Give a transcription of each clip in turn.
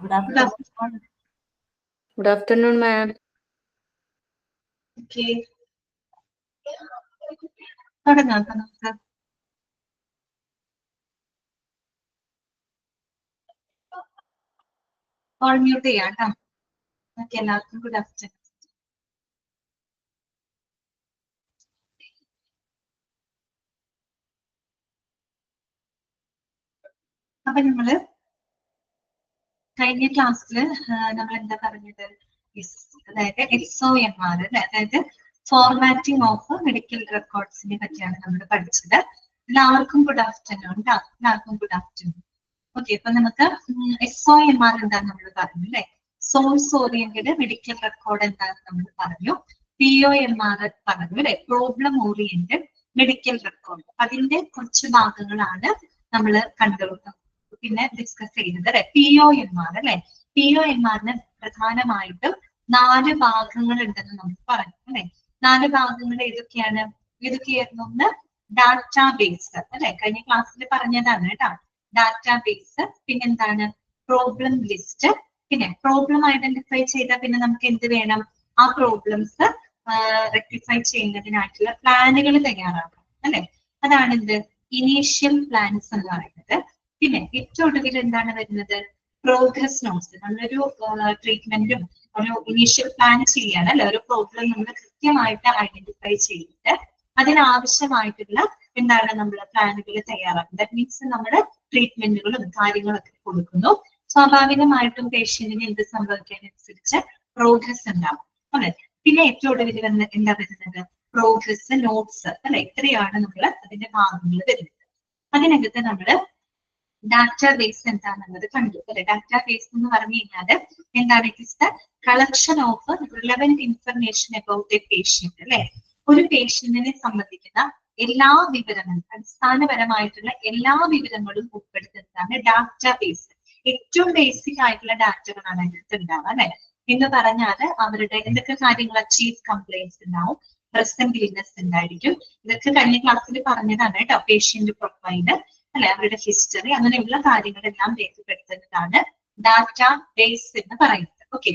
Good Good afternoon. afternoon. Good afternoon, ma'am. Okay. തുടങ്ങാം നമുക്ക്. All mute ചെയ്യാം കേട്ടോ. ഓക്കെ, എല്ലാവർക്കും ഗുഡ് ആഫ്റ്റർനൂൺ. അപ്പൊ നമ്മള് കഴിഞ്ഞ ക്ലാസ്സിൽ നമ്മൾ എന്താ പറഞ്ഞത്, അതായത് SOMR അല്ലെ, അതായത് ഫോർമാറ്റിംഗ് ഓഫ് മെഡിക്കൽ റെക്കോർഡ്സിനെ പറ്റിയാണ് നമ്മൾ പഠിച്ചത്. എല്ലാവർക്കും ഗുഡ് ആഫ്റ്റർനൂൺ. എല്ലാവർക്കും ഗുഡ് ആഫ്റ്റർനൂൺ. ഓക്കെ, അപ്പൊ നമുക്ക് SOMR എന്താന്ന് നമ്മൾ പറഞ്ഞു അല്ലെ, സോഴ്സ് ഓറിയന്റഡ് മെഡിക്കൽ റെക്കോർഡ് എന്താന്ന് നമ്മൾ പറഞ്ഞു. POMR പറഞ്ഞു അല്ലെ, പ്രോബ്ലം ഓറിയന്റഡ് മെഡിക്കൽ റെക്കോർഡ്. അതിന്റെ കുറച്ച് ഭാഗങ്ങളാണ് നമ്മൾ പിന്നെ ഡിസ്കസ് ചെയ്യുന്നത് അല്ലെ. POMR അല്ലെ, POMRന് പ്രധാനമായിട്ടും 4 ഭാഗങ്ങൾ ഉണ്ടെന്ന് നമുക്ക് പറഞ്ഞു അല്ലെ. 4 ഭാഗങ്ങൾ ഏതൊക്കെയായിരുന്നു? ഒന്ന് ഡാറ്റാബേസ് അല്ലെ, കഴിഞ്ഞ ക്ലാസ്സിൽ പറഞ്ഞതാണ് കേട്ടോ. ഡാറ്റാബേസ്, പിന്നെന്താണ് പ്രോബ്ലം ലിസ്റ്റ്, പിന്നെ പ്രോബ്ലം ഐഡന്റിഫൈ ചെയ്താൽ പിന്നെ നമുക്ക് എന്ത് വേണം, ആ പ്രോബ്ലംസ് റെക്ടിഫൈ ചെയ്യുന്നതിനായിട്ടുള്ള പ്ലാനുകൾ തയ്യാറാക്കണം അല്ലെ. അതാണ് എന്ത് ഇനീഷ്യൽ പ്ലാൻസ് എന്ന് പറയുന്നത്. പിന്നെ ഏറ്റവും ഒടുവിൽ എന്താണ് വരുന്നത്, പ്രോഗ്രസ് നോട്ട്സ്. നമ്മളൊരു ട്രീറ്റ്മെന്റും ഒരു ഇനീഷ്യൽ പ്ലാൻ ചെയ്യാണ് അല്ലെ, ഒരു പ്രോബ്ലം നമ്മൾ കൃത്യമായിട്ട് ഐഡന്റിഫൈ ചെയ്തിട്ട് അതിനാവശ്യമായിട്ടുള്ള എന്താണ് നമ്മൾ പ്ലാനുകൾ തയ്യാറാക്കുന്നത്. ദാറ്റ് മീൻസ് നമ്മൾ ട്രീറ്റ്മെന്റുകളും കാര്യങ്ങളൊക്കെ കൊടുക്കുന്നു. സ്വാഭാവികമായിട്ടും പേഷ്യന്റിന് എന്ത് സംഭവിക്കാനനുസരിച്ച് പ്രോഗ്രസ് ഉണ്ടാവും അല്ലെ. പിന്നെ ഏറ്റവും ഒടുവിൽ എന്താ വരുന്നത്, പ്രോഗ്രസ് നോട്ട്സ് അല്ലെ. ഇത്രയാണ് നമ്മൾ അതിന്റെ ഭാഗങ്ങൾ വരുന്നത്. അതിനകത്ത് നമ്മള് ഡാറ്റാബേസ് എന്താണെന്നുള്ളത് കണ്ടു അല്ലെ. ഡാറ്റാബേസ് എന്ന് പറഞ്ഞു കഴിഞ്ഞാൽ എന്താണ്, it is the collection of relevant information about A patient അല്ലെ. ഒരു പേഷ്യന്റിനെ സംബന്ധിക്കുന്ന എല്ലാ വിവരങ്ങളും, അടിസ്ഥാനപരമായിട്ടുള്ള എല്ലാ വിവരങ്ങളും ഉൾപ്പെടുത്തുന്നതാണ് ഡാറ്റാബേസ്. ഏറ്റവും ബേസിക് ആയിട്ടുള്ള ഡാറ്റകളാണ് അതിനകത്ത് ഉണ്ടാവുക അല്ലെ. എന്ന് പറഞ്ഞാൽ അവരുടെ എന്തൊക്കെ കാര്യങ്ങൾ, ചീഫ് കംപ്ലൈന്റ്സ് ഉണ്ടാവും, പ്രസന്റ് ഇൽനെസ് ഉണ്ടായിരിക്കും. ഇതൊക്കെ കഴിഞ്ഞ ക്ലാസ്സിൽ പറഞ്ഞതാണ് കേട്ടോ. പേഷ്യന്റ് പ്രൊഫൈല് അല്ലെ, അവരുടെ ഹിസ്റ്ററി, അങ്ങനെയുള്ള കാര്യങ്ങളെല്ലാം രേഖപ്പെടുത്തുന്നതാണ് ഡാറ്റാ ബേസ് എന്ന് പറയുന്നത്. ഓക്കെ,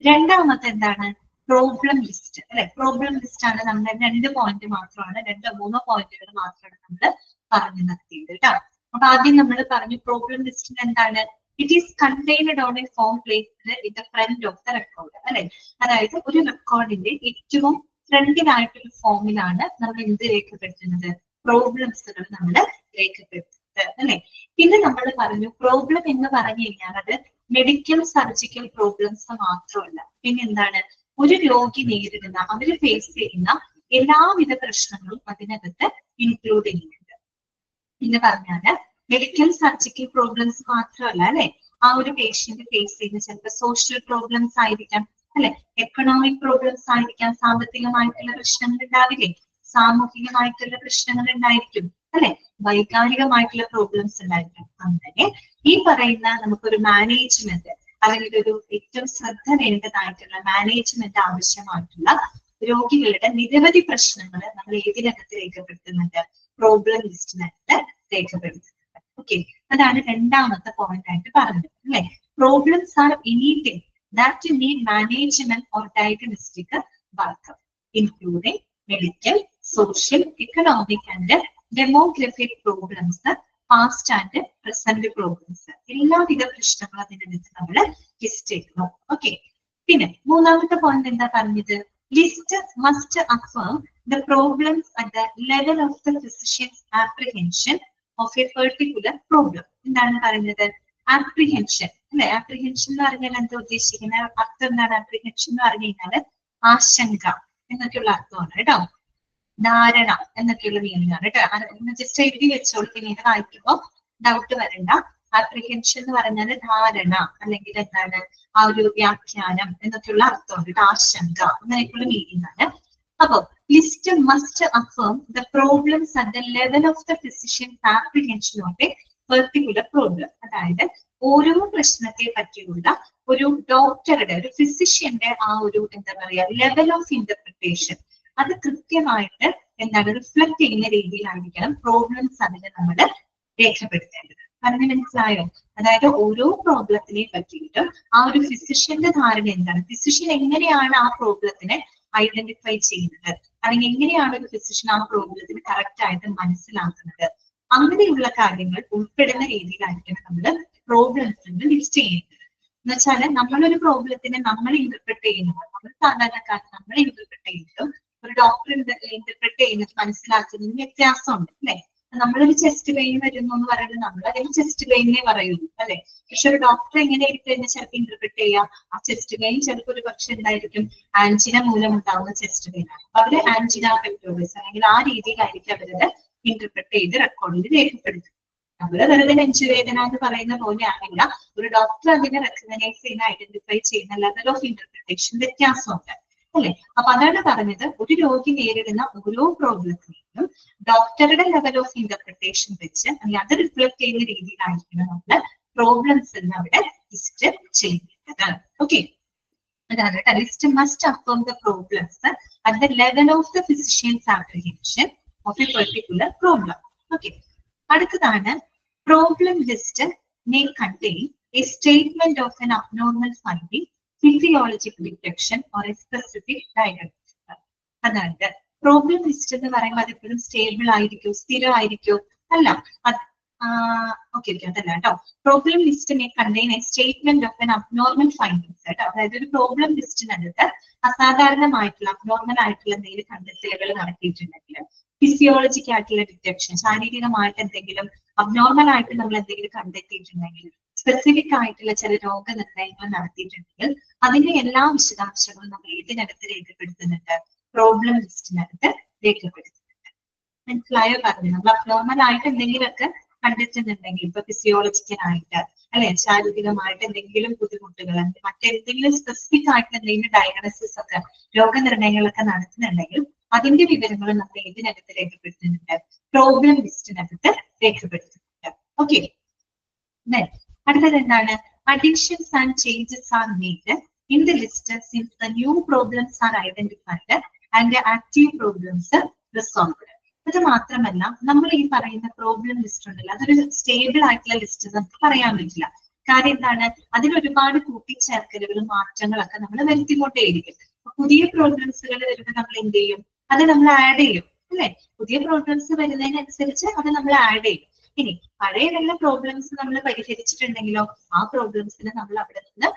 രണ്ടാമത്തെ എന്താണ്, പ്രോബ്ലം ലിസ്റ്റ് അല്ലെ. പ്രോബ്ലം ലിസ്റ്റ് ആണ് നമ്മൾ 2 പോയിന്റ് മാത്രമാണ്, 2-3 പോയിന്റുകൾ മാത്രമാണ് നമ്മൾ പറഞ്ഞു നിർത്തിയത് കേട്ടോ. അപ്പൊ ആദ്യം നമ്മൾ പറഞ്ഞു പ്രോബ്ലം ലിസ്റ്റിൽ എന്താണ്, it is contained on a form placed in the front of the record അല്ലെ. അതായത് ഒരു റെക്കോർഡിന്റെ ഏറ്റവും ഫ്രണ്ടിലായിട്ടൊരു ഫോമിലാണ് നമ്മൾ എന്ത് രേഖപ്പെടുത്തുന്നത്, പ്രോബ്ലംസുകൾ നമ്മൾ രേഖപ്പെടുത്തുന്നത് അല്ലെ. പിന്നെ നമ്മൾ പറഞ്ഞു പ്രോബ്ലം എന്ന് പറഞ്ഞു കഴിഞ്ഞാൽ അത് മെഡിക്കൽ സർജിക്കൽ പ്രോബ്ലംസ് മാത്രമല്ല, പിന്നെ എന്താണ്, ഒരു രോഗി നേരിടുന്ന, അവര് ഫേസ് ചെയ്യുന്ന എല്ലാവിധ പ്രശ്നങ്ങളും അതിനകത്ത് ഇൻക്ലൂഡ് ചെയ്യുന്നുണ്ട്. എന്ന് പറഞ്ഞാല് മെഡിക്കൽ സർജിക്കൽ പ്രോബ്ലംസ് മാത്രമല്ല അല്ലെ, ആ ഒരു പേഷ്യന്റ് ഫേസ് ചെയ്യുന്ന ചിലപ്പോൾ സോഷ്യൽ പ്രോബ്ലംസ് ആയിരിക്കാം അല്ലെ, എക്കണോമിക് പ്രോബ്ലംസ് ആയിരിക്കാം, സാമ്പത്തികമായിട്ടുള്ള പ്രശ്നങ്ങൾ ഉണ്ടാവില്ലേ, സാമൂഹികമായിട്ടുള്ള പ്രശ്നങ്ങൾ ഉണ്ടായിരിക്കും അല്ലെ, വൈകാരികമായിട്ടുള്ള പ്രോബ്ലംസ് ഉണ്ടായിരിക്കും. അങ്ങനെ ഈ പറയുന്ന നമുക്കൊരു മാനേജ്മെന്റ് അല്ലെങ്കിൽ ഒരു ഏറ്റവും ശ്രദ്ധ വേണ്ടതായിട്ടുള്ള മാനേജ്മെന്റ് ആവശ്യമായിട്ടുള്ള രോഗികളുടെ നിരവധി പ്രശ്നങ്ങൾ നമ്മൾ ഏതിനകത്ത് രേഖപ്പെടുത്തുന്നുണ്ട്, പ്രോബ്ലം ലിസ്റ്റിനകത്ത് രേഖപ്പെടുത്തുന്നുണ്ട്. ഓക്കെ, അതാണ് രണ്ടാമത്തെ പോയിന്റ് ആയിട്ട് പറഞ്ഞത് അല്ലെ. Problems R anything that need management or diagnostic work including medical, social, economic and demographic problems, past and present problems. എല്ലാവിധ പ്രശ്നങ്ങളും അതിനകത്ത് നമ്മൾ ലിസ്റ്റ് ചെയ്യുന്നു. ഓക്കെ, പിന്നെ മൂന്നാമത്തെ പോയിന്റ് എന്താ പറഞ്ഞത്, list must affirm the problems at the level of the physicians apprehension of a particular problem. എന്താണ് പറയുന്നത്, ആപ്രിഹെൻഷൻ അല്ലെ. ആപ്രിഹെൻഷൻ എന്ന് പറഞ്ഞാൽ എന്താ ഉദ്ദേശിക്കുന്ന അർത്ഥം എന്താണ്, ആപ്രിഹെൻഷൻ എന്ന് പറഞ്ഞു കഴിഞ്ഞാൽ ആശങ്ക എന്നൊക്കെയുള്ള അർത്ഥമാണ് കേട്ടോ. ധാരണ എന്നൊക്കെയുള്ള മീനിങ് ആണ് കേട്ടോ. ജസ്റ്റ് എഴുതി വെച്ചോളൂ, പിന്നീട് വായിക്കുമ്പോൾ ഡൗട്ട് വരണ്ട. ആപ്രിഹെൻഷൻ എന്ന് പറഞ്ഞാൽ ധാരണ അല്ലെങ്കിൽ എന്താണ്, ആ ഒരു വ്യാഖ്യാനം എന്നൊക്കെയുള്ള അർത്ഥമുണ്ട് കേട്ടോ. ആശങ്ക അങ്ങനെയൊക്കെയുള്ള മീനിങ് ആണ്. അപ്പൊ list must affirm the problems at the level of the physicians apprehension of a particular problem. അതായത് ഓരോ പ്രശ്നത്തെ പറ്റിയുള്ള ഒരു ഡോക്ടറുടെ, ഒരു ഫിസിഷ്യന്റെ ആ ഒരു എന്താ പറയാ ലെവൽ ഓഫ് ഇന്റർപ്രിട്ടേഷൻ, അത് കൃത്യമായിട്ട് എന്താണ് റിഫ്ലക്ട് ചെയ്യുന്ന രീതിയിലായിരിക്കണം പ്രോബ്ലംസ് അതിനെ നമ്മൾ രേഖപ്പെടുത്തേണ്ടത്. പറഞ്ഞ് മനസ്സിലായോ? അതായത് ഓരോ പ്രോബ്ലത്തിനെ പറ്റിയിട്ട് ആ ഒരു ഫിസിഷ്യന്റെ ധാരണ എന്താണ്, ഫിസിഷ്യൻ എങ്ങനെയാണ് ആ പ്രോബ്ലത്തിനെ ഐഡന്റിഫൈ ചെയ്യുന്നത്, അല്ലെങ്കിൽ എങ്ങനെയാണ് ഒരു ഫിസിഷ്യൻ ആ പ്രോബ്ലത്തിന് കറക്റ്റ് ആയിട്ട് മനസ്സിലാക്കുന്നത്, അങ്ങനെയുള്ള കാര്യങ്ങൾ ഉൾപ്പെടുന്ന രീതിയിലായിരിക്കണം നമ്മൾ പ്രോബ്ലംസ് ലിസ്റ്റ് ചെയ്യുന്നത്. എന്ന് വെച്ചാല് നമ്മളൊരു പ്രോബ്ലത്തിനെ നമ്മൾ ഇന്റർപ്രറ്റ് ചെയ്യുന്നത്, നമ്മൾ സാധാരണക്കാർ നമ്മൾ ഇന്റർപ്രറ്റ് ചെയ്യുന്നതും ഒരു ഡോക്ടർ ഇന്റർപ്രറ്റ് ചെയ്യുന്നത് മനസ്സിലാക്കുന്നതിന് വ്യത്യാസമുണ്ട് അല്ലെ. നമ്മളൊരു ചെസ്റ്റ് പെയിൻ വരുന്നു എന്ന് പറയുന്നത് നമ്മൾ അതിന് ചെസ്റ്റ് പെയിനെ പറയുന്നു അല്ലെ. പക്ഷെ ഒരു ഡോക്ടർ എങ്ങനെയായിരിക്കും എന്ന് ചിലപ്പോൾ ഇന്റർപ്രറ്റ് ചെയ്യുക, ആ ചെസ്റ്റ് പെയിൻ ചിലപ്പോൾ ഒരു പക്ഷെ എന്തായിരിക്കും ആൻജിന മൂലം ഉണ്ടാവുന്ന ചെസ്റ്റ് പെയിൻ ആണ്. അപ്പൊ അവര് ആൻജിന പെക്ടോറിസ് അല്ലെങ്കിൽ ആ രീതിയിലായിരിക്കും അവരത് ഇന്റർപ്രറ്റ് ചെയ്ത് റെക്കോർഡിൽ രേഖപ്പെടുത്തും. നമ്മള് വെറുതെ നെഞ്ചുവേദന എന്ന് പറയുന്ന പോലെ ആണെങ്കിൽ ഒരു ഡോക്ടർ അതിനെ റെക്കഗ്നൈസ് ചെയ്യുന്ന ഐഡന്റിഫൈ ചെയ്യുന്ന ലെവൽ ഓഫ് ഇന്റർപ്രിട്ടേഷൻ വ്യത്യാസമുണ്ട് അല്ലെ. അപ്പൊ അതാണ് പറഞ്ഞത്, ഒരു രോഗി നേരിടുന്ന ഓരോ പ്രോബ്ലത്തിനെയും ഡോക്ടറുടെ ലെവൽ ഓഫ് ഇന്റർപ്രിട്ടേഷൻ വെച്ച് അല്ലെങ്കിൽ അത് റിഫ്ലക്ട് ചെയ്യുന്ന രീതിയിലായിരിക്കണം നമ്മൾ പ്രോബ്ലംസ് എന്ന് അവിടെ ലിസ്റ്റ് ചെയ്യുന്നത്. ഓക്കെ, അതാണ് list must affirm the problems at the level of the physicians apprehension of a particular problem. Okay, അടുത്തതാണ് problem list may contain a statement of an abnormal finding, physiological detection or a specific diagnosis. അതായത് problem list എന്ന് പറയുമ്പോൾ അതെപ്പോഴും stable ആയിരിക്കോ സ്ഥിരമായിരിക്കോ അല്ല. Okay അതല്ല കേട്ടോ. Problem list may contain a statement of an abnormal findings കേട്ടോ. അതായത് ഒരു പ്രോബ്ലം ലിസ്റ്റിനകത്ത് അസാധാരണമായിട്ടുള്ള അബ്നോർമൽ ആയിട്ടുള്ള എന്തെങ്കിലും കണ്ടെത്തലുകൾ നടത്തിയിട്ടുണ്ടെങ്കിൽ, ഫിസിയോളജിക്കൽ ആയിട്ടുള്ള ഡിറ്റക്ഷൻ ശാരീരികമായിട്ട് എന്തെങ്കിലും അബ്നോർമൽ ആയിട്ട് നമ്മൾ എന്തെങ്കിലും കണ്ടെത്തിയിട്ടുണ്ടെങ്കിൽ, സ്പെസിഫിക് ആയിട്ടുള്ള ചില രോഗനിർണയങ്ങൾ നടത്തിയിട്ടുണ്ടെങ്കിൽ അതിന്റെ എല്ലാ വിശദാംശങ്ങളും നമ്മൾ ഏതിനകത്ത് രേഖപ്പെടുത്തുന്നുണ്ട്, പ്രോബ്ലം ലിസ്റ്റിനകത്ത് രേഖപ്പെടുത്തുന്നുണ്ട്. മനസ്സിലായോ പറഞ്ഞു? നമ്മൾ അബ്നോർമൽ ആയിട്ട് എന്തെങ്കിലുമൊക്കെ കണ്ടെത്തുന്നുണ്ടെങ്കിൽ, ഇപ്പൊ ഫിസിയോളജിക്കൽ ആയിട്ട് അല്ലെ, ശാരീരികമായിട്ട് എന്തെങ്കിലും ബുദ്ധിമുട്ടുകൾ, മറ്റെന്തെങ്കിലും സ്പെസിഫിക് ആയിട്ട് എന്തെങ്കിലും ഡയഗ്നോസിസ് ഒക്കെ രോഗനിർണയങ്ങളൊക്കെ നടത്തുന്നുണ്ടെങ്കിൽ അതിന്റെ വിവരങ്ങൾ നമ്മൾ ഏതിനകത്ത് രേഖപ്പെടുത്തുന്നുണ്ട്, പ്രോബ്ലം ലിസ്റ്റിനകത്ത് രേഖപ്പെടുത്തുന്നുണ്ട്. ഓക്കെ, അടുത്തത് എന്താണ്, additions and changes are made in the list since the new problems R identified and active problems resolved. അത് മാത്രമല്ല, നമ്മൾ ഈ പറയുന്ന പ്രോബ്ലം ലിസ്റ്റ് ഉണ്ടല്ലോ, അതൊരു സ്റ്റേബിൾ ആയിട്ടുള്ള ലിസ്റ്റ് നമുക്ക് പറയാൻ പറ്റില്ല. കാര്യം എന്താണ്, അതിൽ ഒരുപാട് കൂട്ടിച്ചേർക്കലുകളും മാറ്റങ്ങളൊക്കെ നമ്മൾ വരുത്തിക്കൊണ്ടേയിരിക്കും. പുതിയ പ്രോബ്ലംസുകൾ വരുമ്പോൾ നമ്മൾ എന്ത് ചെയ്യും, അത് നമ്മൾ ആഡ് ചെയ്യും അല്ലെ. പുതിയ പ്രോബ്ലംസ് വരുന്നതിനനുസരിച്ച് അത് നമ്മൾ ആഡ് ചെയ്യും. ഇനി പഴയ വല്ല പ്രോബ്ലംസ് നമ്മൾ പരിഹരിച്ചിട്ടുണ്ടെങ്കിലോ ആ പ്രോബ്ലംസിനെ നമ്മൾ അവിടെ നിന്ന്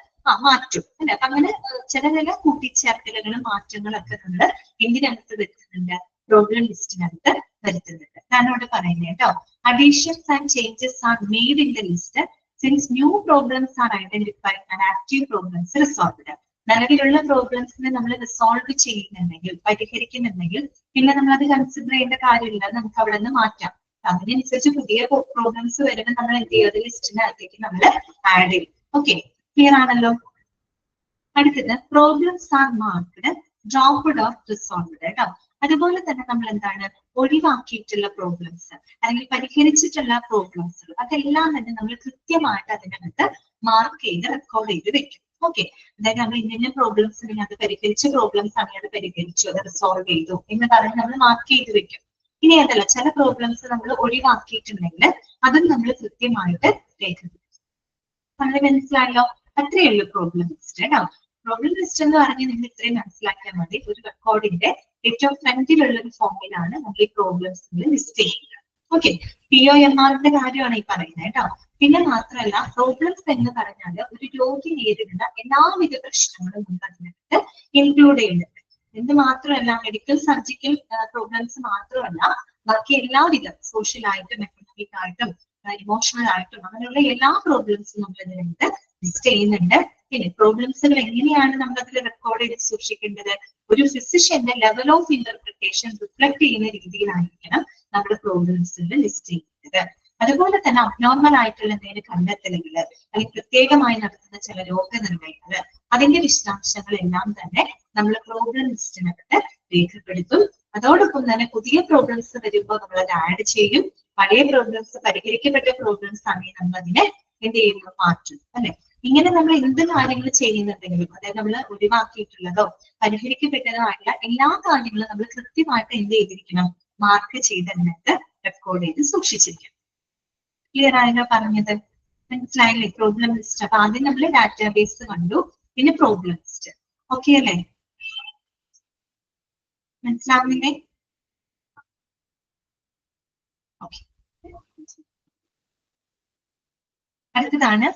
മാറ്റും അല്ലെ. അപ്പൊ അങ്ങനെ ചില കൂട്ടിച്ചേർക്കലുകളും മാറ്റങ്ങളൊക്കെ നമ്മൾ എന്തിനകത്ത് വരുത്തുന്നുണ്ട്, പ്രോബ്ലം ലിസ്റ്റിനകത്ത് വരുത്തുന്നുണ്ട്. അതാണ് അവിടെ പറയുന്നത് കേട്ടോ. Additions and changes are made in the list since new problems R identified and active problems resolved. നിലവിലുള്ള പ്രോബ്ലംസിനെ നമ്മൾ റിസോൾവ് ചെയ്യുന്നുണ്ടെങ്കിൽ, പരിഹരിക്കുന്നുണ്ടെങ്കിൽ പിന്നെ നമ്മൾ അത് കൺസിഡർ ചെയ്യേണ്ട കാര്യമില്ല, നമുക്ക് അവിടെ നിന്ന് മാറ്റാം. അതിനനുസരിച്ച് പുതിയ പ്രോബ്ലംസ് വരുമ്പോൾ നമ്മൾ എന്ത് ചെയ്യും, അത് ലിസ്റ്റിനകത്തേക്ക് നമ്മൾ ആഡ് ചെയ്യും. ഓക്കെ, ക്ലിയർ ആണല്ലോ. അടുത്തത് problems R marked dropped or resolved കേട്ടോ. അതുപോലെ തന്നെ നമ്മൾ എന്താണ്, ഒഴിവാക്കിയിട്ടുള്ള പ്രോബ്ലംസ് അല്ലെങ്കിൽ പരിഹരിച്ചിട്ടുള്ള പ്രോബ്ലംസ് അതെല്ലാം തന്നെ നമ്മൾ കൃത്യമായിട്ട് അതിനകത്ത് മാർക്ക് ചെയ്ത് റെക്കോർഡ് ചെയ്ത് വെക്കും. ഓക്കെ, അതായത് നമ്മൾ ഇന്ന പ്രോബ്ലംസ് ഉണ്ടെങ്കിൽ അത് പരിഹരിച്ച പ്രോബ്ലംസ് ആണെങ്കിൽ അത് പരിഹരിച്ചു, അത് റിസോൾവ് ചെയ്തു എന്ന് പറഞ്ഞ് നമ്മൾ മാർക്ക് ചെയ്ത് വെക്കും. ഇനി അതല്ല, ചില പ്രോബ്ലംസ് നമ്മൾ ഒഴിവാക്കിയിട്ടുണ്ടെങ്കിൽ അതും നമ്മൾ കൃത്യമായിട്ട് രേഖപ്പെടുത്തും. നമ്മൾ മനസ്സിലായല്ലോ, അത്രയേ ഉള്ളൂ പ്രോബ്ലം ലിസ്റ്റ് കേട്ടോ. പ്രോബ്ലം ലിസ്റ്റ് എന്ന് പറഞ്ഞാൽ നിങ്ങൾ ഇത്രയും മനസ്സിലാക്കിയാൽ മതി. ഒരു റെക്കോർഡിന്റെ ഏറ്റവും ഫ്രണ്ടിലുള്ള ഒരു ഫോമിലാണ് നമ്മൾ ഈ പ്രോബ്ലംസ് ലിസ്റ്റ് ചെയ്യുന്നത്. ഓക്കെ, POMRന്റെ കാര്യമാണ് ഈ പറയുന്നത് കേട്ടോ. പിന്നെ മാത്രമല്ല, പ്രോബ്ലംസ് എന്ന് പറഞ്ഞാൽ ഒരു രോഗി നേരിടുന്ന എല്ലാവിധ പ്രശ്നങ്ങളും നമുക്ക് അതിനകത്ത് ഇൻക്ലൂഡ് ചെയ്യുന്നുണ്ട്. ഇത് മാത്രമല്ല, മെഡിക്കൽ സർജിക്കൽ പ്രോബ്ലംസ് മാത്രമല്ല, ബാക്കി എല്ലാവിധ സോഷ്യലായിട്ടും എക്കണോമിക് ആയിട്ടും ഇമോഷണൽ ആയിട്ടും അങ്ങനെയുള്ള എല്ലാ പ്രോബ്ലംസും നമ്മൾ ഇതിനകത്ത് ലിസ്റ്റ് ചെയ്യുന്നുണ്ട്. പിന്നെ പ്രോബ്ലംസുകൾ എങ്ങനെയാണ് നമ്മൾ അതിൽ റെക്കോർഡ് ചെയ്ത് സൂക്ഷിക്കേണ്ടത്, ഒരു ഫിസിഷ്യന്റെ ലെവൽ ഓഫ് ഇന്റർപ്രിട്ടേഷൻ റിഫ്ലക്ട് ചെയ്യുന്ന രീതിയിലായിരിക്കണം നമ്മുടെ പ്രോബ്ലംസുകൾ ലിസ്റ്റ് ചെയ്യുന്നത്. അതുപോലെ തന്നെ അബ്നോർമൽ ആയിട്ടുള്ള എന്തെങ്കിലും കണ്ടെത്തലുകൾ അല്ലെങ്കിൽ പ്രത്യേകമായി നടത്തുന്ന ചില രോഗനിർണയങ്ങൾ അതിന്റെ വിശദാംശങ്ങളെല്ലാം തന്നെ നമ്മൾ പ്രോബ്ലം ലിസ്റ്റിനകത്ത് രേഖപ്പെടുത്തും. അതോടൊപ്പം തന്നെ പുതിയ പ്രോബ്ലംസ് വരുമ്പോൾ നമ്മൾ അത് ആഡ് ചെയ്യും. പഴയ പ്രോബ്ലംസ്, പരിഹരിക്കപ്പെട്ട പ്രോബ്ലംസ് ആണെങ്കിൽ നമ്മൾ അതിനെ എന്ത് ചെയ്യുന്നു, മാറ്റും അല്ലെ. ഇങ്ങനെ നമ്മൾ എന്ത് കാര്യങ്ങൾ ചെയ്യുന്നുണ്ടെങ്കിലും, അതായത് നമ്മൾ ഒഴിവാക്കിയിട്ടുള്ളതോ പരിഹരിക്കപ്പെട്ടതോ ആയിട്ടുള്ള എല്ലാ കാര്യങ്ങളും നമ്മൾ കൃത്യമായിട്ട് എന്ത് ചെയ്തിരിക്കണം, മാർക്ക് ചെയ്ത് അതിനകത്ത് റെക്കോർഡ് ചെയ്ത് സൂക്ഷിച്ചിരിക്കണം. ക്ലിയർ ആയല്ലോ പറഞ്ഞത്? മനസ്സിലായില്ലേ? Problem list. അപ്പൊ ആദ്യം നമ്മൾ ഡാറ്റാബേസ് കണ്ടു, പിന്നെ പ്രോബ്ലം ലിസ്റ്റ്. ഓക്കെ അല്ലേ? മനസ്സിലാവുന്നില്ലേ? ഓക്കെ. അടുത്തതാണ്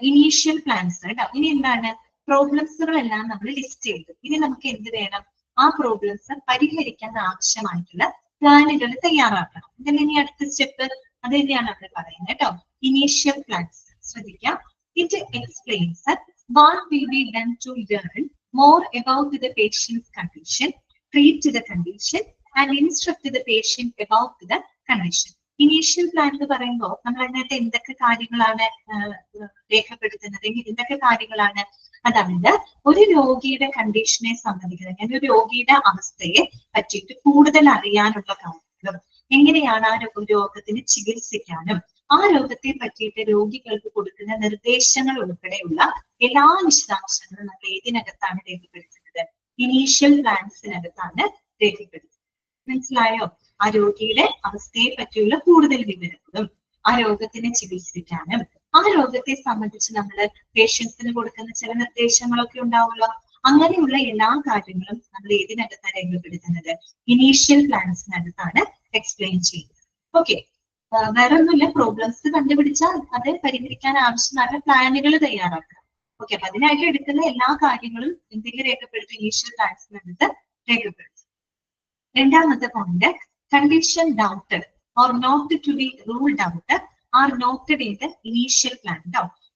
ഇനീഷ്യൽ പ്ലാൻസ് കേട്ടോ. ഇനി എന്താണ്? പ്രോബ്ലംസുകളെല്ലാം നമ്മൾ ലിസ്റ്റ് ചെയ്തു. ഇനി നമുക്ക് എന്ത് വേണം? ആ പ്രോബ്ലംസ് പരിഹരിക്കാൻ ആവശ്യമായിട്ടുള്ള പ്ലാനുകൾ തയ്യാറാക്കണം. ഇതല്ലേ ഇനി അടുത്ത സ്റ്റെപ്പ്? അത് തന്നെയാണ് അവിടെ പറയുന്നത് കേട്ടോ. ഇനീഷ്യൽ പ്ലാൻസ് ശ്രദ്ധിക്കാം. It explains what will be done to learn more about the patient's condition, treat the condition and instruct the patient about the condition. Initial plan എന്ന് പറയുമ്പോൾ നമ്മൾ അതിനകത്ത് എന്തൊക്കെ കാര്യങ്ങളാണ് രേഖപ്പെടുത്തുന്നത്? എന്തൊക്കെ കാര്യങ്ങളാണ്? അതായത് ഒരു രോഗിയുടെ കണ്ടീഷനെ സംബന്ധിക്കുന്നത്, ഒരു രോഗിയുടെ അവസ്ഥയെ പറ്റിയിട്ട് കൂടുതൽ അറിയാനുള്ള കാര്യങ്ങളും, എങ്ങനെയാണ് ആ രോഗത്തിന് ചികിത്സിക്കാനും ആ രോഗത്തെ പറ്റിയിട്ട് രോഗികൾക്ക് കൊടുക്കുന്ന നിർദ്ദേശങ്ങൾ ഉൾപ്പെടെയുള്ള എല്ലാ വിശദാംശങ്ങളും നമ്മൾ ഏതിനകത്താണ് രേഖപ്പെടുത്തുന്നത്? ഇനീഷ്യൽ പ്ലാൻസിനകത്താണ് രേഖപ്പെടുത്തുന്നത്. മനസ്സിലായോ? ആ രോഗിയുടെ അവസ്ഥയെ പറ്റിയുള്ള കൂടുതൽ വിവരങ്ങളും ആ രോഗത്തിനെ ചികിത്സിക്കാനും ആ രോഗത്തെ സംബന്ധിച്ച് നമ്മൾ പേഷ്യൻസിന് കൊടുക്കുന്ന ചില നിർദ്ദേശങ്ങളൊക്കെ ഉണ്ടാവുമല്ലോ. അങ്ങനെയുള്ള എല്ലാ കാര്യങ്ങളും നമ്മൾ ഏതിനകത്താണ് രേഖപ്പെടുത്തുന്നത്? ഇനീഷ്യൽ പ്ലാൻസിനകത്താണ് എക്സ്പ്ലെയിൻ ചെയ്യുന്നത്. ഓക്കെ, വേറെ ഒന്നുമില്ല. പ്രോബ്ലംസ് കണ്ടുപിടിച്ചാൽ അത് പരിഹരിക്കാൻ ആവശ്യമായ പ്ലാനുകൾ തയ്യാറാക്കുക. ഓക്കെ, അപ്പൊ അതിനായിട്ട് എടുക്കുന്ന എല്ലാ കാര്യങ്ങളും എന്തെങ്കിലും രേഖപ്പെടുത്തി ഇനീഷ്യൽ പ്ലാൻസിനകത്ത് രേഖപ്പെടുത്തും. രണ്ടാമത്തെ point, condition doubted or not to be ruled out are noted in the initial plan.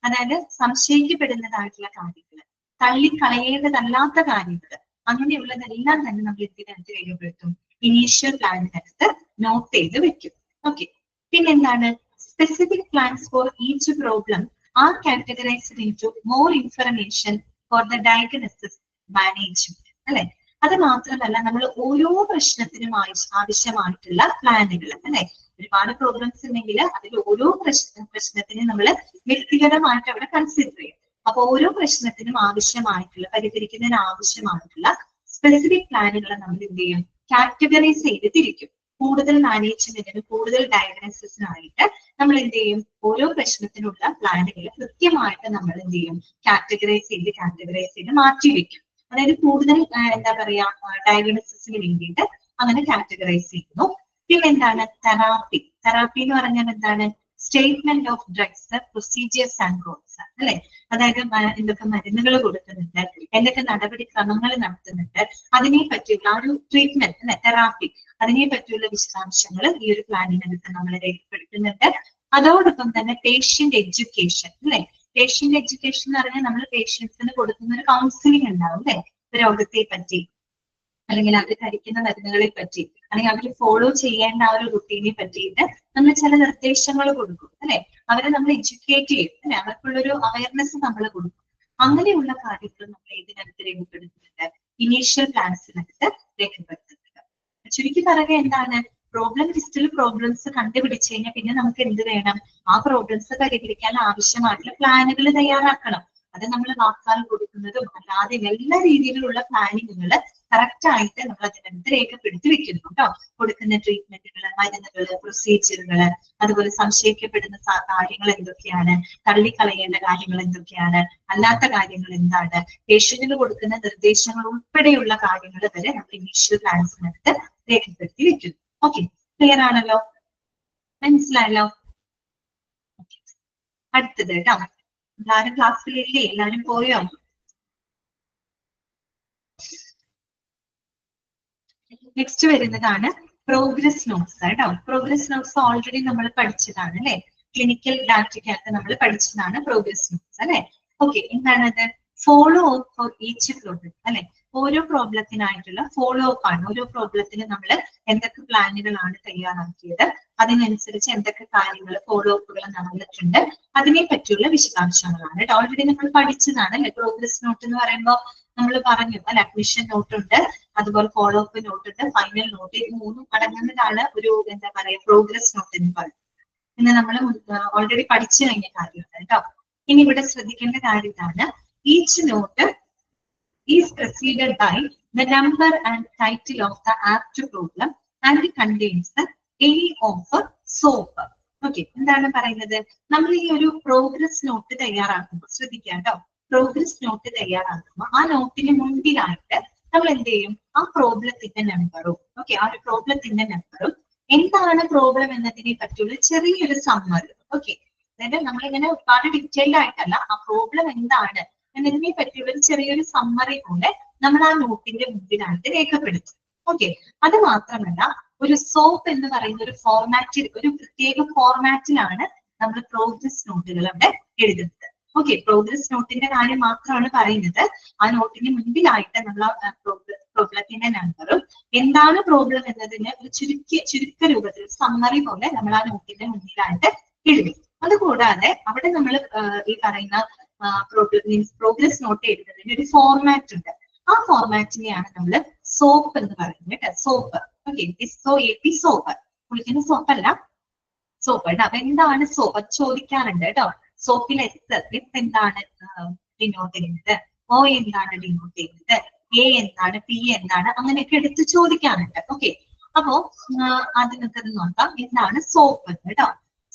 അതായത് സംശയിക്കപ്പെടുന്നതായിട്ടുള്ള കാര്യങ്ങൾ, തള്ളിക്കളയേണ്ടതല്ലാത്ത കാര്യങ്ങൾ, അങ്ങനെയുള്ളതെല്ലാം തന്നെ നമ്മൾ ഇതിനകത്ത് രേഖപ്പെടുത്തും, ഇനീഷ്യൽ പ്ലാനിനകത്ത് നോട്ട് ചെയ്ത് വെക്കും. ഓക്കെ, പിന്നെന്താണ്? Specific plans for each problem are categorized into more information for the diagnosis management. അല്ലെ? അത് മാത്രമല്ല, നമ്മൾ ഓരോ പ്രശ്നത്തിനും ആവശ്യമായിട്ടുള്ള പ്ലാനുകൾ, അല്ലെ? ഒരുപാട് പ്രോബ്ലംസ് ഉണ്ടെങ്കിൽ അതിൽ ഓരോ പ്രശ്നത്തിനും നമ്മൾ വ്യക്തിഗതമായിട്ട് അവിടെ കൺസിഡർ ചെയ്യും. അപ്പൊ ഓരോ പ്രശ്നത്തിനും ആവശ്യമായിട്ടുള്ള, പരിഹരിക്കുന്നതിന് ആവശ്യമായിട്ടുള്ള സ്പെസിഫിക് പ്ലാനുകൾ നമ്മൾ എന്ത് ചെയ്യും? കാറ്റഗറൈസ് ചെയ്ത് തിരിക്കും. കൂടുതൽ മാനേജ്മെന്റിന്, കൂടുതൽ ഡയഗ്നോസിസിനായിട്ട് നമ്മൾ എന്ത് ചെയ്യും? ഓരോ പ്രശ്നത്തിനുള്ള പ്ലാനുകൾ കൃത്യമായിട്ട് നമ്മൾ എന്ത് ചെയ്യും? കാറ്റഗറൈസ് ചെയ്ത് മാറ്റിവെക്കും. അതായത് കൂടുതൽ എന്താ പറയാ, ഡയഗ്നോസിസിന് വേണ്ടിയിട്ട് അങ്ങനെ കാറ്റഗറൈസ് ചെയ്യുന്നു. പിന്നെ എന്താണ്? തെറാപ്പി എന്ന് പറഞ്ഞാൽ എന്താണ്? Statement of drugs, procedures and rules. അല്ലെ? അതായത് എന്തൊക്കെ മരുന്നുകൾ കൊടുക്കുന്നുണ്ട്, എന്തൊക്കെ നടപടിക്രമങ്ങൾ നടത്തുന്നുണ്ട്, അതിനെ പറ്റിയുള്ള ആ ഒരു ട്രീറ്റ്മെന്റ്, അല്ലെ, തെറാപ്പി, അതിനെ പറ്റിയുള്ള വിശദാംശങ്ങൾ ഈ ഒരു പ്ലാനിനകത്ത് നമ്മൾ രേഖപ്പെടുത്തുന്നുണ്ട്. അതോടൊപ്പം തന്നെ പേഷ്യന്റ് എഡ്യൂക്കേഷൻ, അല്ലെ? പേഷ്യന്റ് എഡ്യൂക്കേഷൻ എന്ന് പറഞ്ഞാൽ നമ്മൾ പേഷ്യൻസിന് കൊടുക്കുന്ന ഒരു കൗൺസിലിംഗ് ഉണ്ടാവും, അല്ലെ? രോഗത്തെ പറ്റി, അല്ലെങ്കിൽ അവർ കഴിക്കുന്ന മരുന്നുകളെ പറ്റി, അല്ലെങ്കിൽ അവർ ഫോളോ ചെയ്യേണ്ട ആ ഒരു റുട്ടീനെ പറ്റിയിട്ട് നമ്മൾ ചില നിർദ്ദേശങ്ങൾ കൊടുക്കും, അല്ലെ? അവരെ നമ്മൾ എഡ്യൂക്കേറ്റ് ചെയ്യും, അല്ലെ? അവർക്കുള്ളൊരു അവയർനെസ് നമ്മൾ കൊടുക്കും. അങ്ങനെയുള്ള കാര്യങ്ങൾ നമ്മൾ ഏതിനകത്ത് രേഖപ്പെടുത്തുന്നുണ്ട്? ഇനീഷ്യൽ പ്ലാൻസിനകത്ത് രേഖപ്പെടുത്തുന്നുണ്ട്. ചുരുക്കി പറയുക എന്താണ്? പ്രോബ്ലം ലിസ്റ്റിൽ പ്രോബ്ലംസ് കണ്ടുപിടിച്ചു കഴിഞ്ഞാൽ പിന്നെ നമുക്ക് എന്ത് വേണം? ആ പ്രോബ്ലംസ് പരിഹരിക്കാൻ ആവശ്യമായിട്ടുള്ള പ്ലാനുകൾ തയ്യാറാക്കണം. അത് നമ്മൾ വാക്കാൽ കൊടുക്കുന്നതും അല്ലാതെ എല്ലാ രീതിയിലുള്ള പ്ലാനിങ്ങുകൾ കറക്റ്റ് ആയിട്ട് നമ്മൾ അതിനകത്ത് രേഖപ്പെടുത്തി വെക്കുന്നു കേട്ടോ. കൊടുക്കുന്ന ട്രീറ്റ്മെന്റുകൾ, മരുന്നുകൾ, പ്രൊസീജിയറുകൾ, അതുപോലെ സംശയിക്കപ്പെടുന്ന കാര്യങ്ങൾ എന്തൊക്കെയാണ്, തള്ളിക്കളയേണ്ട കാര്യങ്ങൾ എന്തൊക്കെയാണ്, അല്ലാത്ത കാര്യങ്ങൾ എന്താണ്, പേഷ്യന്റിന് കൊടുക്കുന്ന നിർദ്ദേശങ്ങൾ ഉൾപ്പെടെയുള്ള കാര്യങ്ങൾ വരെ നമ്മൾ ഇനീഷ്യൽ പ്ലാൻസിനകത്ത് രേഖപ്പെടുത്തി വെക്കുന്നു. ഓക്കെ, ക്ലിയർ ആണല്ലോ? മനസ്സിലായല്ലോ? അടുത്തത് കേട്ടോ, എല്ലാവരും ക്ലാസ്സിലില്ലേ? എല്ലാവരും പോയോ? നെക്സ്റ്റ് വരുന്നതാണ് പ്രോഗ്രസ് നോട്ട്സ് കേട്ടോ. പ്രോഗ്രസ് നോട്ട്സ് ഓൾറെഡി നമ്മൾ പഠിച്ചതാണ്, അല്ലെ? ക്ലിനിക്കൽ ഡാറ്റയ്ക്കകത്ത് നമ്മൾ പഠിച്ചതാണ് പ്രോഗ്രസ് നോട്ട്സ്, അല്ലെ? ഓക്കെ, എന്താണത്? Follow up four each problem, അല്ലെ? ഓരോ പ്രോബ്ലത്തിനായിട്ടുള്ള ഫോളോ അപ്പ് ആണ്. ഓരോ പ്രോബ്ലത്തിന് നമ്മൾ എന്തൊക്കെ പ്ലാനുകളാണ് തയ്യാറാക്കിയത്, അതിനനുസരിച്ച് എന്തൊക്കെ കാര്യങ്ങൾ, ഫോളോ അപ്പുകൾ നടന്നിട്ടുണ്ട്, അതിനെ പറ്റിയുള്ള വിശദാംശങ്ങളാണ്. ഓൾറെഡി നമ്മൾ പഠിച്ചതാണ്, അല്ലെ? പ്രോഗ്രസ് നോട്ട് എന്ന് പറയുമ്പോൾ നമ്മൾ പറഞ്ഞു, അല്ലെ? അഡ്മിഷൻ നോട്ട് ഉണ്ട്, അതുപോലെ ഫോളോ അപ്പ് നോട്ട് ഉണ്ട്, ഫൈനൽ നോട്ട്. ഇത് മൂന്നും അടങ്ങുന്നതാണ് ഒരു എന്താ പറയാ പ്രോഗ്രസ് നോട്ട് എന്ന് പറയുന്നത്. ഇന്ന് നമ്മൾ ഓൾറെഡി പഠിച്ചു കഴിഞ്ഞ കാര്യമാണ് കേട്ടോ. ഇനി ഇവിടെ ശ്രദ്ധിക്കേണ്ട കാര്യം ഇതാണ്, each note is preceded by the number and title of the apt problem and contains the any of soap. Okay, എന്താണ് പറയുന്നത്? നമ്മൾ ഈ ഒരു പ്രോഗ്രസ് നോട്ട് തയ്യാറാക്കുമ്പോൾ ശ്രദ്ധിക്കാം കേട്ടോ. പ്രോഗ്രസ് നോട്ട് തയ്യാറാക്കുമ്പോൾ ആ നോട്ടിന് മുൻപിലായിട്ട് നമ്മൾ എന്ത് ചെയ്യും? ആ പ്രോബ്ലത്തിന്റെ നമ്പറും ആ ഒരു പ്രോബ്ലത്തിന്റെ നമ്പറും എന്താണ് പ്രോബ്ലം എന്നതിനെ പറ്റിയുള്ള ചെറിയൊരു സമ്മറി. ഓക്കെ, അതായത് നമ്മളിങ്ങനെ വളരെ ഡീറ്റെയിൽഡ് ആയിട്ടല്ല, ആ പ്രോബ്ലം എന്താണ് എന്നതിനെ പറ്റിയുള്ള ഒരു ചെറിയൊരു സമ്മറി പോലെ നമ്മൾ ആ നോട്ടിന്റെ മുൻപിലായിട്ട് രേഖപ്പെടുത്തും. ഓക്കെ, അത് മാത്രമല്ല, ഒരു സോപ്പ് എന്ന് പറയുന്ന ഒരു ഫോർമാറ്റിൽ, ഒരു പ്രത്യേക ഫോർമാറ്റിലാണ് നമ്മൾ പ്രോഗ്രസ് നോട്ടുകൾ അവിടെ എഴുതുന്നത്. ഓക്കെ, പ്രോഗ്രസ് നോട്ടിന്റെ കാര്യം മാത്രമാണ് പറയുന്നത്. ആ നോട്ടിന് മുൻപിലായിട്ട് നമ്മൾ പ്രോബ്ലത്തിന്റെ നമ്പറും എന്താണ് പ്രോബ്ലം എന്നതിന് ഒരു ചുരുക്ക രൂപത്തിൽ സമ്മറി പോലെ നമ്മൾ ആ നോട്ടിന്റെ മുന്നിലായിട്ട് എഴുതും. അതുകൂടാതെ അവിടെ നമ്മൾ ഈ പറയുന്ന പ്രോഗ്രസ് നോട്ട് എഴുതുന്നതിന് ഒരു ഫോർമാറ്റ് ഉണ്ട്. ആ ഫോർമാറ്റിനെയാണ് നമ്മൾ സോപ്പ് എന്ന് പറയുന്നത് കേട്ടോ. സോപ്പ്. Okay, soap. കുളിക്കുന്ന സോപ്പല്ല, സോപ്പ് കേട്ടോ. അപ്പൊ എന്താണ് സോപ്പ് ചോദിക്കാറുണ്ട് കേട്ടോ. സോപ്പിൽ എസ് എന്താണ് ഡിനോട്ട് ചെയ്യുന്നത്, ഓ എന്താണ് ഡിനോട്ട് ചെയ്യുന്നത്, എ എന്താണ്, പി എന്താണ്, അങ്ങനെയൊക്കെ എടുത്ത് ചോദിക്കാറുണ്ട്. ഓക്കെ, അപ്പോ അതിനൊക്കെ നോക്കാം എന്താണ് സോപ്പ് എന്ന് കേട്ടോ.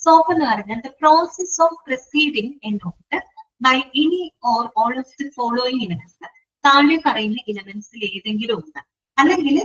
സോപ്പ് എന്ന് പറഞ്ഞാൽ the process of receiving a note by any or all of the following elements. താഴെ പറയുന്ന എലമെന്റ്സിൽ ഏതെങ്കിലും ഒന്ന്, അല്ലെങ്കിൽ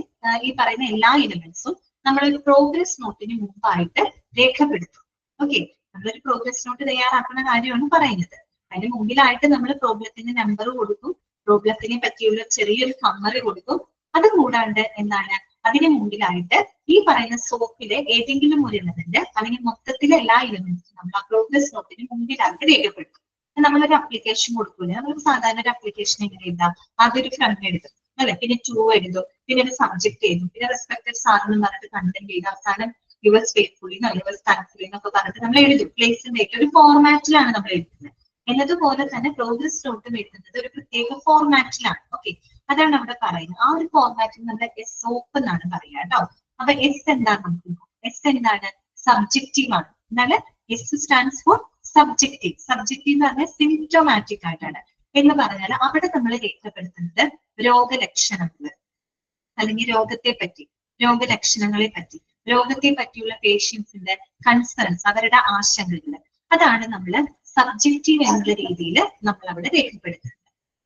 ഈ പറയുന്ന എല്ലാ എലമെന്റ്സും നമ്മളൊരു പ്രോഗ്രസ് നോട്ടിന് മുമ്പായിട്ട് രേഖപ്പെടുത്തും. ഓക്കെ, നമ്മളൊരു പ്രോഗ്രസ് നോട്ട് തയ്യാറാക്കുന്ന കാര്യമാണ് പറയുന്നത്. അതിന് മുമ്പിലായിട്ട് നമ്മൾ പ്രോബ്ലത്തിന്റെ നമ്പർ കൊടുക്കും, പ്രോബ്ലത്തിനെ പറ്റിയുള്ള ചെറിയൊരു സമ്മറി കൊടുക്കും. അത് കൂടാണ്ട് എന്താണ്, അതിന് മുമ്പിലായിട്ട് ഈ പറയുന്ന സോപ്പിലെ ഏതെങ്കിലും ഒരു എലമെന്റ് അല്ലെങ്കിൽ മൊത്തത്തിലെ എല്ലാ എലമെന്റ്സും നമ്മൾ ആ പ്രോഗ്രസ് നോട്ടിന് മുമ്പിലായിട്ട് രേഖപ്പെടുത്തും. നമ്മളൊരു അപ്ലിക്കേഷൻ കൊടുക്കൂലേ, നമ്മൾ സാധാരണ ഒരു അപ്ലിക്കേഷൻ എങ്ങനെ എഴുതാം? ആദ്യം ഒരു ഫ്രണ്ട് എഴുതും അല്ലെ, പിന്നെ ടു എഴുതും, പിന്നെ ഒരു സബ്ജക്ട് എഴുതും, പിന്നെ റെസ്പെക്ടഡ് സാർ എന്ന് പറഞ്ഞിട്ട് കണ്ടന്റ് എഴുതും, അവസാനം യുവേഴ്സ് ഫെയ്ത്ത്ഫുള്ളി യുവേഴ്സ് താങ്ക്ഫുള്ളി എന്നൊക്കെ പറഞ്ഞിട്ട് നമ്മൾ എഴുതും. പ്ലേസിന്റെ ഒരു ഫോർമാറ്റിലാണ് നമ്മൾ എഴുതുന്നത്. എന്നതുപോലെ തന്നെ പ്രോഗ്രസ് നോട്ടും എഴുതുന്നത് ഒരു പ്രത്യേക ഫോർമാറ്റിലാണ്. ഓക്കെ, അതാണ് അവിടെ പറയുന്നത്. ആ ഒരു ഫോർമാറ്റിൽ നമ്മൾ സോപ്പ് എന്നാണ് പറയുക കേട്ടോ. അപ്പൊ എസ് എന്താണ് നമുക്ക്? എസ് എന്താണ്? സബ്ജക്റ്റീവ് ആണ്. എന്താണ്? S stands for subjective. Subjective എന്ന് പറഞ്ഞാൽ സിംറ്റോമാറ്റിക് ആയിട്ടാണ്. എന്ന് പറഞ്ഞാൽ അവിടെ നമ്മൾ രേഖപ്പെടുത്തുന്നത് രോഗലക്ഷണങ്ങൾ അല്ലെങ്കിൽ രോഗലക്ഷണങ്ങളെ പറ്റി, രോഗത്തെ പറ്റിയുള്ള പേഷ്യൻസിന്റെ കൺസേൺസ്, അവരുടെ ആശങ്കകൾ, അതാണ് നമ്മൾ സബ്ജക്റ്റീവ് എന്നുള്ള രീതിയിൽ നമ്മൾ അവിടെ രേഖപ്പെടുത്തുന്നത്.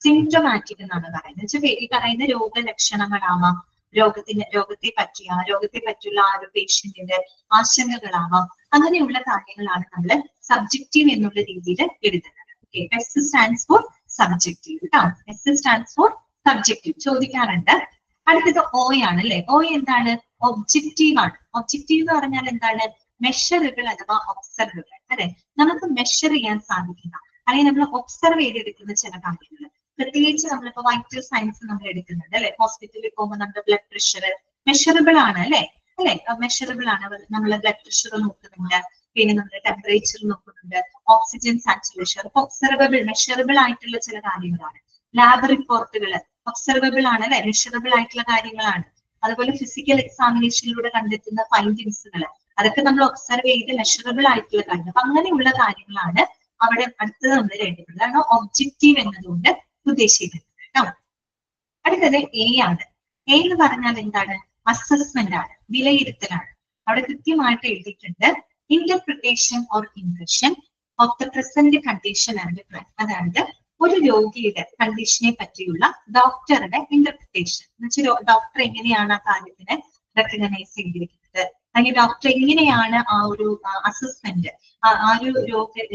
സിംറ്റോമാറ്റിക് എന്നാണ് പറയുന്നത്. ഈ പറയുന്ന രോഗലക്ഷണങ്ങളാവാം, രോഗത്തെ പറ്റിയുള്ള ആ ഒരു പേഷ്യന്റിന്റെ ആശങ്കകളാവാം, അങ്ങനെയുള്ള കാര്യങ്ങളാണ് നമ്മൾ സബ്ജക്റ്റീവ് എന്നുള്ള രീതിയിൽ എഴുതുന്നത്. Okay, S stands for subjective കേട്ടോ. എസ് സ്റ്റാൻഡ്സ് ഫോർ സബ്ജക്റ്റീവ് ചോദിക്കാറുണ്ട്. അടുത്തത് ഓ ആണ് അല്ലെ. ഓ എന്താണ്? ഒബ്ജക്റ്റീവ് ആണ്. ഒബ്ജക്റ്റീവ് എന്ന് പറഞ്ഞാൽ എന്താണ്? മെഷറബിൾ അഥവാ ഒബ്സർവബിൾ അല്ലെ. നമുക്ക് മെഷർ ചെയ്യാൻ സാധിക്കുന്ന അല്ലെങ്കിൽ നമ്മൾ ഒബ്സർവ് ചെയ്തെടുക്കുന്ന ചില കാര്യങ്ങൾ, പ്രത്യേകിച്ച് നമ്മളിപ്പോ വൈറ്റൽ സയൻസ് നമ്മൾ എടുക്കുന്നുണ്ട് അല്ലെ. ഹോസ്പിറ്റലിൽ പോകുമ്പോൾ നമ്മുടെ ബ്ലഡ് പ്രഷർ മെഷറബിൾ ആണ് അല്ലെ. മെഷറബിൾ ആണ്. നമ്മൾ ബ്ലഡ് പ്രഷർ നോക്കുന്നുണ്ട്, പിന്നെ നമ്മൾ ടെമ്പറേച്ചർ നോക്കുന്നുണ്ട്, ഓക്സിജൻ സാച്ചുറേഷൻ, ഒബ്സർവബിൾ മെഷറബിൾ ആയിട്ടുള്ള ചില കാര്യങ്ങളാണ്. ലാബ് റിപ്പോർട്ടുകൾ ഒബ്സർവബിൾ ആണ് അല്ലെ, മെഷറബിൾ ആയിട്ടുള്ള കാര്യങ്ങളാണ്. അതുപോലെ ഫിസിക്കൽ എക്സാമിനേഷനിലൂടെ കണ്ടെത്തുന്ന ഫൈൻഡിങ്സുകൾ, അതൊക്കെ നമ്മൾ ഒബ്സർവ് ചെയ്ത് മെഷറബിൾ ആയിട്ടുള്ള കാര്യങ്ങൾ. അപ്പൊ അങ്ങനെയുള്ള കാര്യങ്ങളാണ് അവിടെ അടുത്തത് നമ്മൾ രേഖപ്പെടുന്നത്. അതാണ് ഒബ്ജക്റ്റീവ് എന്നതുകൊണ്ട് ഉദ്ദേശിക്കുന്നത് കേട്ടോ. അടുത്തത് എ ആണ്. എ എന്ന് പറഞ്ഞാൽ എന്താണ്? അസസ്മെന്റ് ആണ്, വിലയിരുത്തലാണ്. അവിടെ കൃത്യമായിട്ട് എഴുതിയിട്ടുണ്ട് interpretation or impression of the present condition and trend. അതായത് ഒരു രോഗിയുടെ കണ്ടീഷനെ പറ്റിയുള്ള ഡോക്ടറുടെ ഇന്റർപ്രിട്ടേഷൻ എന്ന് വെച്ചാൽ ഡോക്ടർ എങ്ങനെയാണ് ആ കാര്യത്തിനെ റെക്കഗ്നൈസ് ചെയ്തിരിക്കുന്നത്, അല്ലെങ്കിൽ ഡോക്ടർ എങ്ങനെയാണ് ആ ഒരു അസസ്മെന്റ്, ആ ഒരു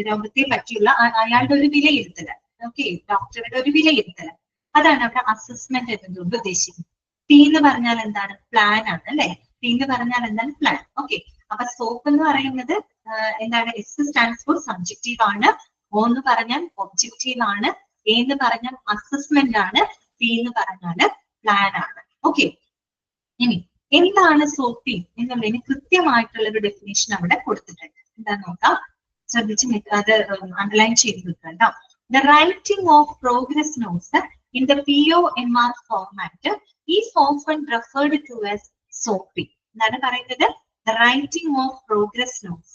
രോഗത്തെ പറ്റിയുള്ള അയാളുടെ ഒരു വിലയിരുത്തൽ. ഓക്കെ, ഡോക്ടറുടെ ഒരു വിലയിരുത്തൽ, അതാണ് അവിടെ അസസ്മെന്റ് എന്നതുകൊണ്ട് ഉദ്ദേശിക്കുന്നത്. പി എന്ന് പറഞ്ഞാൽ എന്താണ്? പ്ലാൻ ആണ് അല്ലെ. പി എന്ന് പറഞ്ഞാൽ എന്താണ്? പ്ലാൻ. ഓക്കെ, അപ്പൊ സോപ്പ് എന്ന് പറയുന്നത് എന്താണ്? എസ് സ്റ്റാൻഡ്സ് ഫോർ സബ്ജക്റ്റീവ് ആണ്, ഒ എന്ന് പറഞ്ഞാൽ ഒബ്ജക്റ്റീവ് ആണ്, എ എന്ന് പറഞ്ഞാൽ അസസ്മെന്റ് ആണ്, പി എന്ന് പറഞ്ഞാൽ പ്ലാൻ ആണ്. ഓക്കെ, ഇനി എന്താണ് സോപ്പിംഗ് എന്നുള്ളതിന് കൃത്യമായിട്ടുള്ള ഒരു ഡെഫിനേഷൻ അവിടെ കൊടുത്തിട്ടുണ്ട്. എന്താ നോക്കാം, ശ്രദ്ധിച്ച് അത് അണ്ടർലൈൻ ചെയ്ത് വെക്കാം കേട്ടോ. The writing of progress notes in the POMR format is often referred to as soaping. എന്താണ് പറയുന്നത്? The writing of progress notes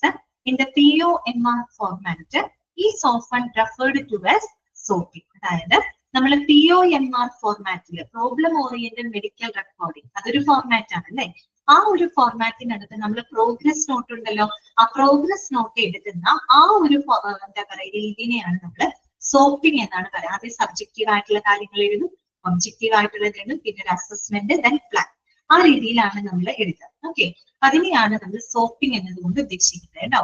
in the POMR format is often referred to as soaping. അതായത് നമ്മൾ POMR ഫോർമാറ്റിൽ, problem oriented medical recording, അതൊരു format ആണ് അല്ലെ. ആ ഒരു ഫോർമാറ്റിനകത്ത് നമ്മൾ പ്രോഗ്രസ് നോട്ട് ഉണ്ടല്ലോ, ആ പ്രോഗ്രസ് നോട്ട് എടുക്കുന്ന ആ ഒരു എന്താ പറയുക രീതിനെയാണ് നമ്മൾ സോപ്പിംഗ് എന്നാണ് പറയുക. ആദ്യം സബ്ജക്റ്റീവ് ആയിട്ടുള്ള കാര്യങ്ങൾ എഴുതും, ഒബ്ജക്റ്റീവ് ആയിട്ടുള്ളത് എഴുതും, പിന്നെ ഒരു അസസ്മെന്റ്, ദെൻ പ്ലാൻ. ആ രീതിയിലാണ് നമ്മൾ എഴുതുക. ഓക്കെ, അതിനെയാണ് നമ്മൾ സോപ്പിംഗ് എന്നതുകൊണ്ട് ഉദ്ദേശിക്കുന്നത് കേട്ടോ.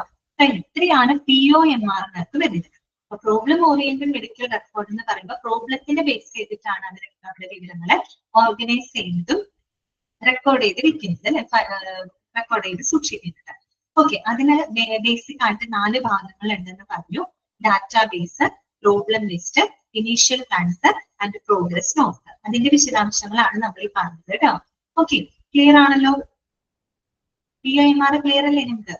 ഇത്രയാണ് POMR-നകത്ത് വരുന്നത്. അപ്പൊ പ്രോബ്ലം ഓറിയന്റഡ് മെഡിക്കൽ റെക്കോർഡ് എന്ന് പറയുമ്പോൾ പ്രോബ്ലത്തിന്റെ ബേസ് ചെയ്തിട്ടാണ് അവർ അവരുടെ വിവരങ്ങളെ ഓർഗനൈസ് ചെയ്യുന്നതും റെക്കോർഡ് ചെയ്ത് വെക്കുന്നത്, റെക്കോർഡ് ചെയ്ത് സൂക്ഷിക്കുന്നത്. ഓക്കെ, അതിന് ബേസിക് ആയിട്ട് 4 ഭാഗങ്ങൾ ഉണ്ടെന്ന് പറഞ്ഞു. Database, problem list, initial plans and progress note. അതിന്റെ വിശദാംശങ്ങളാണ് നമ്മൾ ഈ പറഞ്ഞത് കേട്ടോ. ഓക്കെ, ക്ലിയർ ആണല്ലോ? POMR ക്ലിയർ അല്ലേ നിങ്ങൾക്ക്?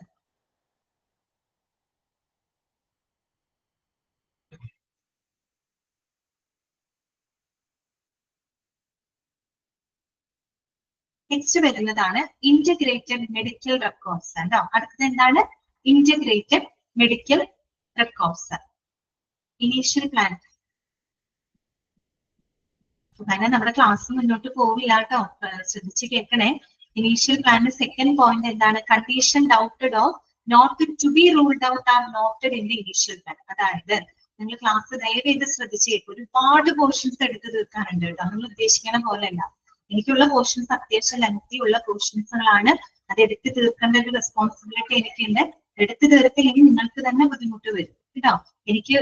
നെക്സ്റ്റ് വരുന്നതാണ് ഇന്റഗ്രേറ്റഡ് മെഡിക്കൽ റെക്കോർഡ്സ് കേട്ടോ. അടുത്തത് എന്താണ്? Integrated medical records, initial plan. അങ്ങനെ നമ്മുടെ ക്ലാസ് മുന്നോട്ട് പോവില്ല കേട്ടോ, ശ്രദ്ധിച്ച് കേൾക്കണേ. ഇനീഷ്യൽ പ്ലാനിന്റെ സെക്കൻഡ് പോയിന്റ് എന്താണ്? Condition doubted of not to be ruled out are noted in the initial plan. അതായത് നിങ്ങൾ ക്ലാസ് ദയവ് ചെയ്ത് ശ്രദ്ധിച്ച് കേൾക്കും. ഒരുപാട് പോർഷൻസ് എടുത്ത് തീർക്കാനുണ്ട് കേട്ടോ, നിങ്ങൾ ഉദ്ദേശിക്കണ പോലെയല്ല. എനിക്കുള്ള പോർഷൻസ് അത്യാവശ്യം ലെങ്തി ഉള്ള പോർഷൻസുകളാണ്. അത് എടുത്ത് തീർക്കേണ്ട ഒരു റെസ്പോൺസിബിലിറ്റി എനിക്കുണ്ട്. എടുത്തു തീർത്തില്ലെങ്കിൽ നിങ്ങൾക്ക് തന്നെ ബുദ്ധിമുട്ട് വരും കേട്ടോ. എനിക്ക്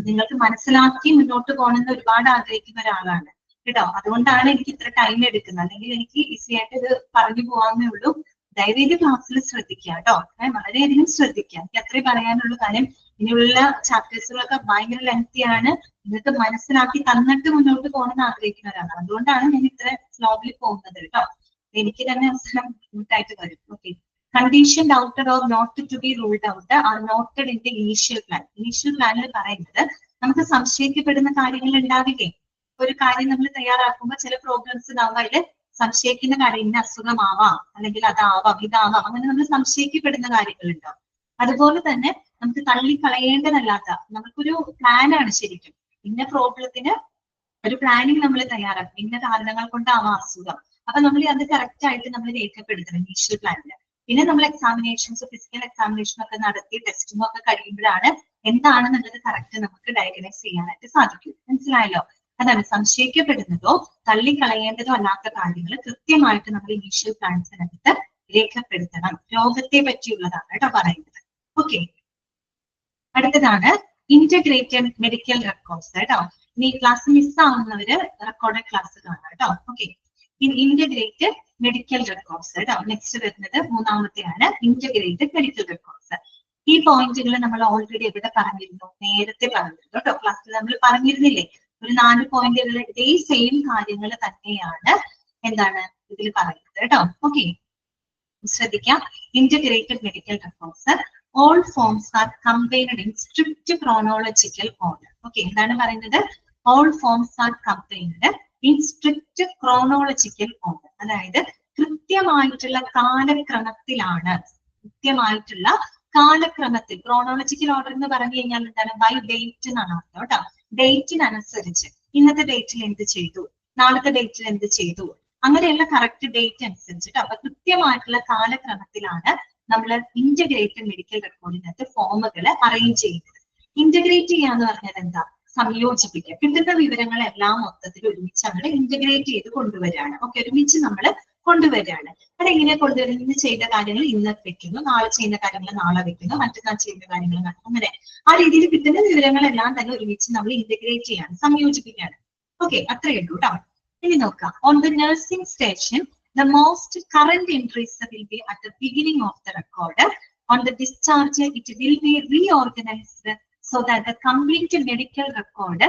നിങ്ങൾക്ക് മനസ്സിലാക്കി മുന്നോട്ട് പോകണമെന്ന് ഒരുപാട് ആഗ്രഹിക്കുന്ന ഒരാളാണ് കേട്ടോ. അതുകൊണ്ടാണ് എനിക്ക് ഇത്ര ടൈം എടുക്കുന്നത്. അല്ലെങ്കിൽ എനിക്ക് ഈസി ആയിട്ട് ഇത് പറഞ്ഞു പോകാവുന്നേ ഉള്ളൂ. ദയവേത് ക്ലാസ്സിൽ ശ്രദ്ധിക്കുക കേട്ടോ, വളരെയധികം ശ്രദ്ധിക്കുക. എനിക്ക് അത്രേ പറയാനുള്ളൂ. കാര്യം ഇനിയുള്ള ചാപ്റ്റേഴ്സുകളൊക്കെ ഭയങ്കര ലെങ്തിയാണ്. നിങ്ങൾക്ക് മനസ്സിലാക്കി തന്നിട്ട് മുന്നോട്ട് പോകണമെന്ന് ആഗ്രഹിക്കുന്ന ഒരാളാണ്. അതുകൊണ്ടാണ് ഞാൻ ഇത്ര സ്ലോലി പോകുന്നത് കേട്ടോ. എനിക്ക് തന്നെ അവസരം ബുദ്ധിമുട്ടായിട്ട് വരും. Okay, condition doubted or not to be ruled out are noted in the initial plan. Initial പ്ലാനിൽ പറയുന്നത് നമുക്ക് സംശയിക്കപ്പെടുന്ന കാര്യങ്ങൾ ഉണ്ടാവില്ലേ? ഒരു കാര്യം നമ്മൾ തയ്യാറാക്കുമ്പോൾ ചില പ്രോബ്ലംസ് ഉണ്ടാവും, അതിൽ സംശയിക്കുന്ന കാര്യം ഇന്ന അസുഖമാവാം, അല്ലെങ്കിൽ അതാവാം, ഇതാവാം, അങ്ങനെ നമ്മൾ സംശയിക്കപ്പെടുന്ന കാര്യങ്ങളുണ്ടാവും. അതുപോലെ തന്നെ നമുക്ക് തള്ളിക്കളയേണ്ടതല്ലാത്ത നമുക്കൊരു പ്ലാനാണ് ശരിക്കും. ഇന്ന പ്രോബ്ലത്തിന് ഒരു പ്ലാനിങ് നമ്മൾ തയ്യാറാക്കും, ഇന്ന കാരണങ്ങൾ കൊണ്ടാവാം അസുഖം. അപ്പൊ നമ്മൾ അത് കറക്റ്റ് ആയിട്ട് നമ്മൾ രേഖപ്പെടുത്തണം ഇനീഷ്യൽ പ്ലാനില്. പിന്നെ നമ്മൾ എക്സാമിനേഷൻസ്, ഫിസിക്കൽ എക്സാമിനേഷൻ ഒക്കെ നടത്തി ടെസ്റ്റും ഒക്കെ കഴിയുമ്പോഴാണ് എന്താണെന്നുള്ളത് കറക്റ്റ് നമുക്ക് ഡയഗ്നൈസ് ചെയ്യാനായിട്ട് സാധിക്കും. മനസ്സിലായല്ലോ? അതാണ് സംശയിക്കപ്പെടുന്നതോ തള്ളിക്കളയേണ്ടതോ അല്ലാത്ത കാര്യങ്ങൾ കൃത്യമായിട്ട് നമ്മൾ ഇനീഷ്യൽ പ്ലാൻസിനകത്ത് രേഖപ്പെടുത്തണം. രോഗത്തെ പറ്റിയുള്ളതാണ് കേട്ടോ പറയുന്നത്. ഓക്കെ, അടുത്തതാണ് ഇന്റഗ്രേറ്റഡ് മെഡിക്കൽ റെക്കോർഡ്സ് കേട്ടോ. ഇനി ക്ലാസ് മിസ്സാവുന്നവര് റെക്കോർഡഡ് ക്ലാസ് കാണാം കേട്ടോ. ഓക്കെ, ഇന്റഗ്രേറ്റഡ് മെഡിക്കൽ റെക്കോർഡ്സ് കേട്ടോ. നെക്സ്റ്റ് വരുന്നത് മൂന്നാമത്തെയാണ് ഇന്റഗ്രേറ്റഡ് മെഡിക്കൽ റെക്കോർഡ്സ്. ഈ പോയിന്റുകൾ നമ്മൾ ഓൾറെഡി എവിടെ പറഞ്ഞിരുന്നു? നേരത്തെ പറഞ്ഞിരുന്നു കേട്ടോ. ക്ലാസ്സിൽ നമ്മൾ പറഞ്ഞിരുന്നില്ലേ? ഒരു 4 പോയിന്റുകൾ ഇതേ സെയിം കാര്യങ്ങൾ തന്നെയാണ് എന്താണ് ഇതിൽ പറയുന്നത് കേട്ടോ. ഓക്കെ, ശ്രദ്ധിക്കാം. Integrated medical records all forms are combined in strict chronological order. Okay, എന്താണ് പറയുന്നത്? all forms are combined in strict chronological order. അതായത് കൃത്യമായിട്ടുള്ള കാലക്രമത്തിലാണ്. കൃത്യമായിട്ടുള്ള കാലക്രമത്തിൽ, ക്രോണോളജിക്കൽ ഓർഡർ എന്ന് പറഞ്ഞു കഴിഞ്ഞാൽ എന്താണ്? ബൈ ഡേറ്റ് എന്നാണ് അർത്ഥം കേട്ടോ. ഡേറ്റിനനുസരിച്ച് ഇന്നത്തെ ഡേറ്റിൽ എന്ത് ചെയ്തു, നാളത്തെ ഡേറ്റിൽ എന്ത് ചെയ്തു, അങ്ങനെയുള്ള കറക്റ്റ് ഡേറ്റ് അനുസരിച്ചിട്ട് അപ്പൊ കൃത്യമായിട്ടുള്ള കാലക്രമത്തിലാണ് നമ്മൾ ഇന്റഗ്രേറ്റഡ് മെഡിക്കൽ റെക്കോർഡിനകത്ത് ഫോമുകൾ അറേഞ്ച് ചെയ്യുന്നത്. ഇന്റഗ്രേറ്റ് ചെയ്യാന്ന് പറഞ്ഞാൽ എന്താ? സംയോജിപ്പിക്കുക. കിട്ടുന്ന വിവരങ്ങളെല്ലാം മൊത്തത്തിൽ ഒരുമിച്ച് നമ്മൾ ഇന്റഗ്രേറ്റ് ചെയ്ത് കൊണ്ടുവരികയാണ്. ഓക്കെ, ഒരുമിച്ച് നമ്മൾ കൊണ്ടുവരികയാണ്. അതെങ്ങനെ കൊണ്ടുവരുന്നത്? ഇന്ന് ചെയ്ത കാര്യങ്ങൾ ഇന്ന് വെക്കുന്നു, നാളെ ചെയ്യുന്ന കാര്യങ്ങൾ നാളെ വെക്കുന്നു, മറ്റന്നാൾ ചെയ്യുന്ന കാര്യങ്ങൾ അങ്ങനെ ആ രീതിയിൽ കിട്ടുന്ന വിവരങ്ങളെല്ലാം തന്നെ ഒരുമിച്ച് നമ്മൾ ഇന്റഗ്രേറ്റ് ചെയ്യാണ്, സംയോജിപ്പിക്കുകയാണ്. ഓക്കെ, അത്രയേ ഉള്ളൂ കേട്ടോ. ഇനി നോക്കാം. On the nursing station the most current entries will be at the beginning of the record. On the discharge, it will be reorganized so that the complete medical record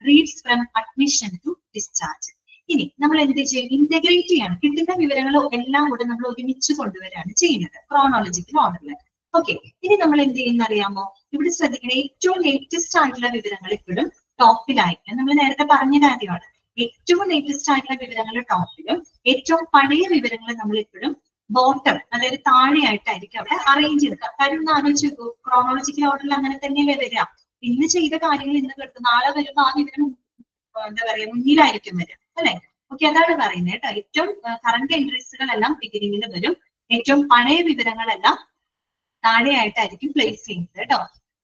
reads from admission to discharge. ഇനി നമ്മൾ എന്ത് ചെയ്യും? Integrate ചെയ്യണം. കിട്ടുന്ന വിവരങ്ങൾ എല്ലാം കൂടെ നമ്മൾ ഒരുമിച്ച് കൊണ്ടുവരികയാണ് ചെയ്യുന്നത് ക്രോണോളജിക്കൽ ഓർഡറിൽ. ഓക്കെ, ഇനി നമ്മൾ എന്ത് ചെയ്യുന്ന അറിയാമോ? ഇവിടെ ശ്രദ്ധിക്കണം, ഏറ്റവും ലേറ്റസ്റ്റ് ആയിട്ടുള്ള വിവരങ്ങൾ ഇപ്പോഴും ടോപ്പിലായിരിക്കും. നമ്മൾ നേരത്തെ പറഞ്ഞ കാര്യമാണ്. ഏറ്റവും ലേറ്റസ്റ്റ് ആയിട്ടുള്ള വിവരങ്ങൾ ടോപ്പിലും ഏറ്റവും പഴയ വിവരങ്ങൾ നമ്മൾ എപ്പോഴും ബോട്ടം, അതായത് താഴെയായിട്ടായിരിക്കും അവിടെ അറേഞ്ച് ചെയ്ത്. കാര്യം ഒന്ന് ആലോചിച്ച് നോക്കൂ, ക്രോണോളജിക്കൽ ഓർഡറിൽ അങ്ങനെ തന്നെയല്ലേ വരിക. ഇന്ന് ചെയ്ത കാര്യങ്ങൾ ഇന്ന് കിട്ടും, നാളെ വരുമ്പോൾ ആ വിവരം എന്താ പറയാ മുന്നിലായിരിക്കും വരിക അല്ലെ. ഓക്കെ, അതാണ് പറയുന്നത് കേട്ടോ. ഏറ്റവും കറന്റ് എൻട്രീസുകളെല്ലാം ബിഗിനിങ്ങിൽ വരും, ഏറ്റവും പഴയ വിവരങ്ങളെല്ലാം താഴെയായിട്ടായിരിക്കും പ്ലേസ് ചെയ്യുന്നത് കേട്ടോ.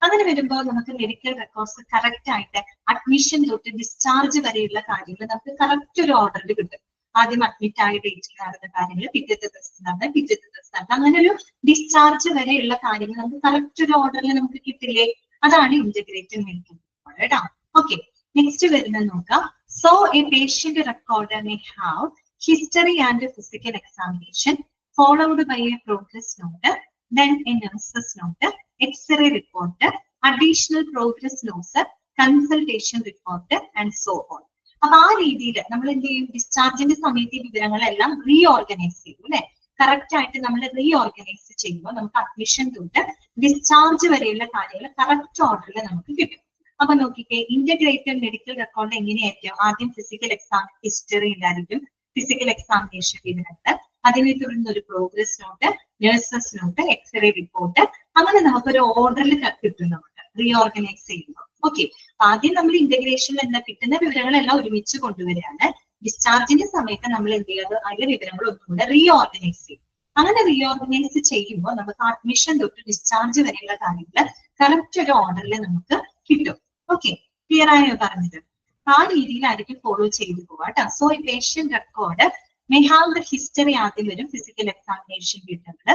അങ്ങനെ വരുമ്പോൾ നമുക്ക് മെഡിക്കൽ റെക്കോർഡ്സ് കറക്റ്റ് ആയിട്ട് അഡ്മിഷൻ തൊട്ട് ഡിസ്ചാർജ് വരെയുള്ള കാര്യങ്ങൾ നമുക്ക് കറക്റ്റ് ഒരു ഓർഡറിൽ കിട്ടും. ആദ്യം അഡ്മിറ്റ് ആയ ഡേറ്റിൽ നടന്ന കാര്യങ്ങൾ, പിറ്റത്തെ ദിവസം അങ്ങനെ ഒരു ഡിസ്ചാർജ് വരെയുള്ള കാര്യങ്ങൾ നമുക്ക് കറക്റ്റ് ഒരു ഓർഡറിൽ നമുക്ക് കിട്ടില്ലേ? അതാണ് ഇന്റഗ്രേറ്റഡ് മെഡിക്കൽ റെക്കോർഡ് കേട്ടോ. ഓക്കെ, നെക്സ്റ്റ് വരുന്നത് നോക്കാം. So A patient record may have history and physical examination followed by a progress note, then a nurse's note, X-ray report, additional progress notes, consultation report, and so on. അപ്പൊ ആ രീതിയിൽ നമ്മൾ എന്ത് ചെയ്യും? ഡിസ്ചാർജിന്റെ സമയത്ത് ഈ വിവരങ്ങളെല്ലാം റീഓർഗനൈസ് ചെയ്യും അല്ലെ? കറക്റ്റ് ആയിട്ട് നമ്മൾ റീഓർഗനൈസ് ചെയ്യുമ്പോൾ നമുക്ക് അഡ്മിഷൻ തൊട്ട് ഡിസ്ചാർജ് വരെയുള്ള കാര്യങ്ങൾ കറക്റ്റ് ഓർഡറിൽ നമുക്ക് കിട്ടും. അപ്പൊ നോക്കിക്കേ, ഇന്റഗ്രേറ്റഡ് മെഡിക്കൽ റെക്കോർഡ് എങ്ങനെയായിരിക്കും? ആദ്യം ഫിസിക്കൽ എക്സാം ഹിസ്റ്ററി ഉണ്ടായിരിക്കും, ഫിസിക്കൽ എക്സാമിനേഷൻ വിവരങ്ങൾ, അതിനെ തുടർന്ന് ഒരു progress note, nurses note, x-ray report, അങ്ങനെ നമുക്കൊരു ഓർഡറിൽ കിട്ടും നമുക്ക് റീഓർഗനൈസ് ചെയ്യുമ്പോൾ. ഓക്കെ, ആദ്യം നമ്മൾ ഇന്റഗ്രേഷനിൽ എന്താ കിട്ടുന്ന വിവരങ്ങളെല്ലാം ഒരുമിച്ച് കൊണ്ടുവരികയാണ്. ഡിസ്ചാർജിന്റെ സമയത്ത് നമ്മൾ എന്ത് ചെയ്യുക? അതിലെ വിവരങ്ങൾ ഒന്നുകൂടെ റീഓർഗനൈസ് ചെയ്യും. അങ്ങനെ റീഓർഗനൈസ് ചെയ്യുമ്പോൾ നമുക്ക് അഡ്മിഷൻ തൊട്ട് ഡിസ്ചാർജ് വരെയുള്ള കാര്യങ്ങൾ കറക്റ്റ് ഒരു ഓർഡറിൽ നമുക്ക് കിട്ടും. ഓക്കെ, ക്ലിയർ ആയോ പറഞ്ഞത്? ആ രീതിയിലായിരിക്കും ഫോളോ ചെയ്തു പോവാ. സോ ഈ patient record may have the history ആദ്യം വരും, ഫിസിക്കൽ എക്സാമിനേഷൻ വിവരങ്ങൾ,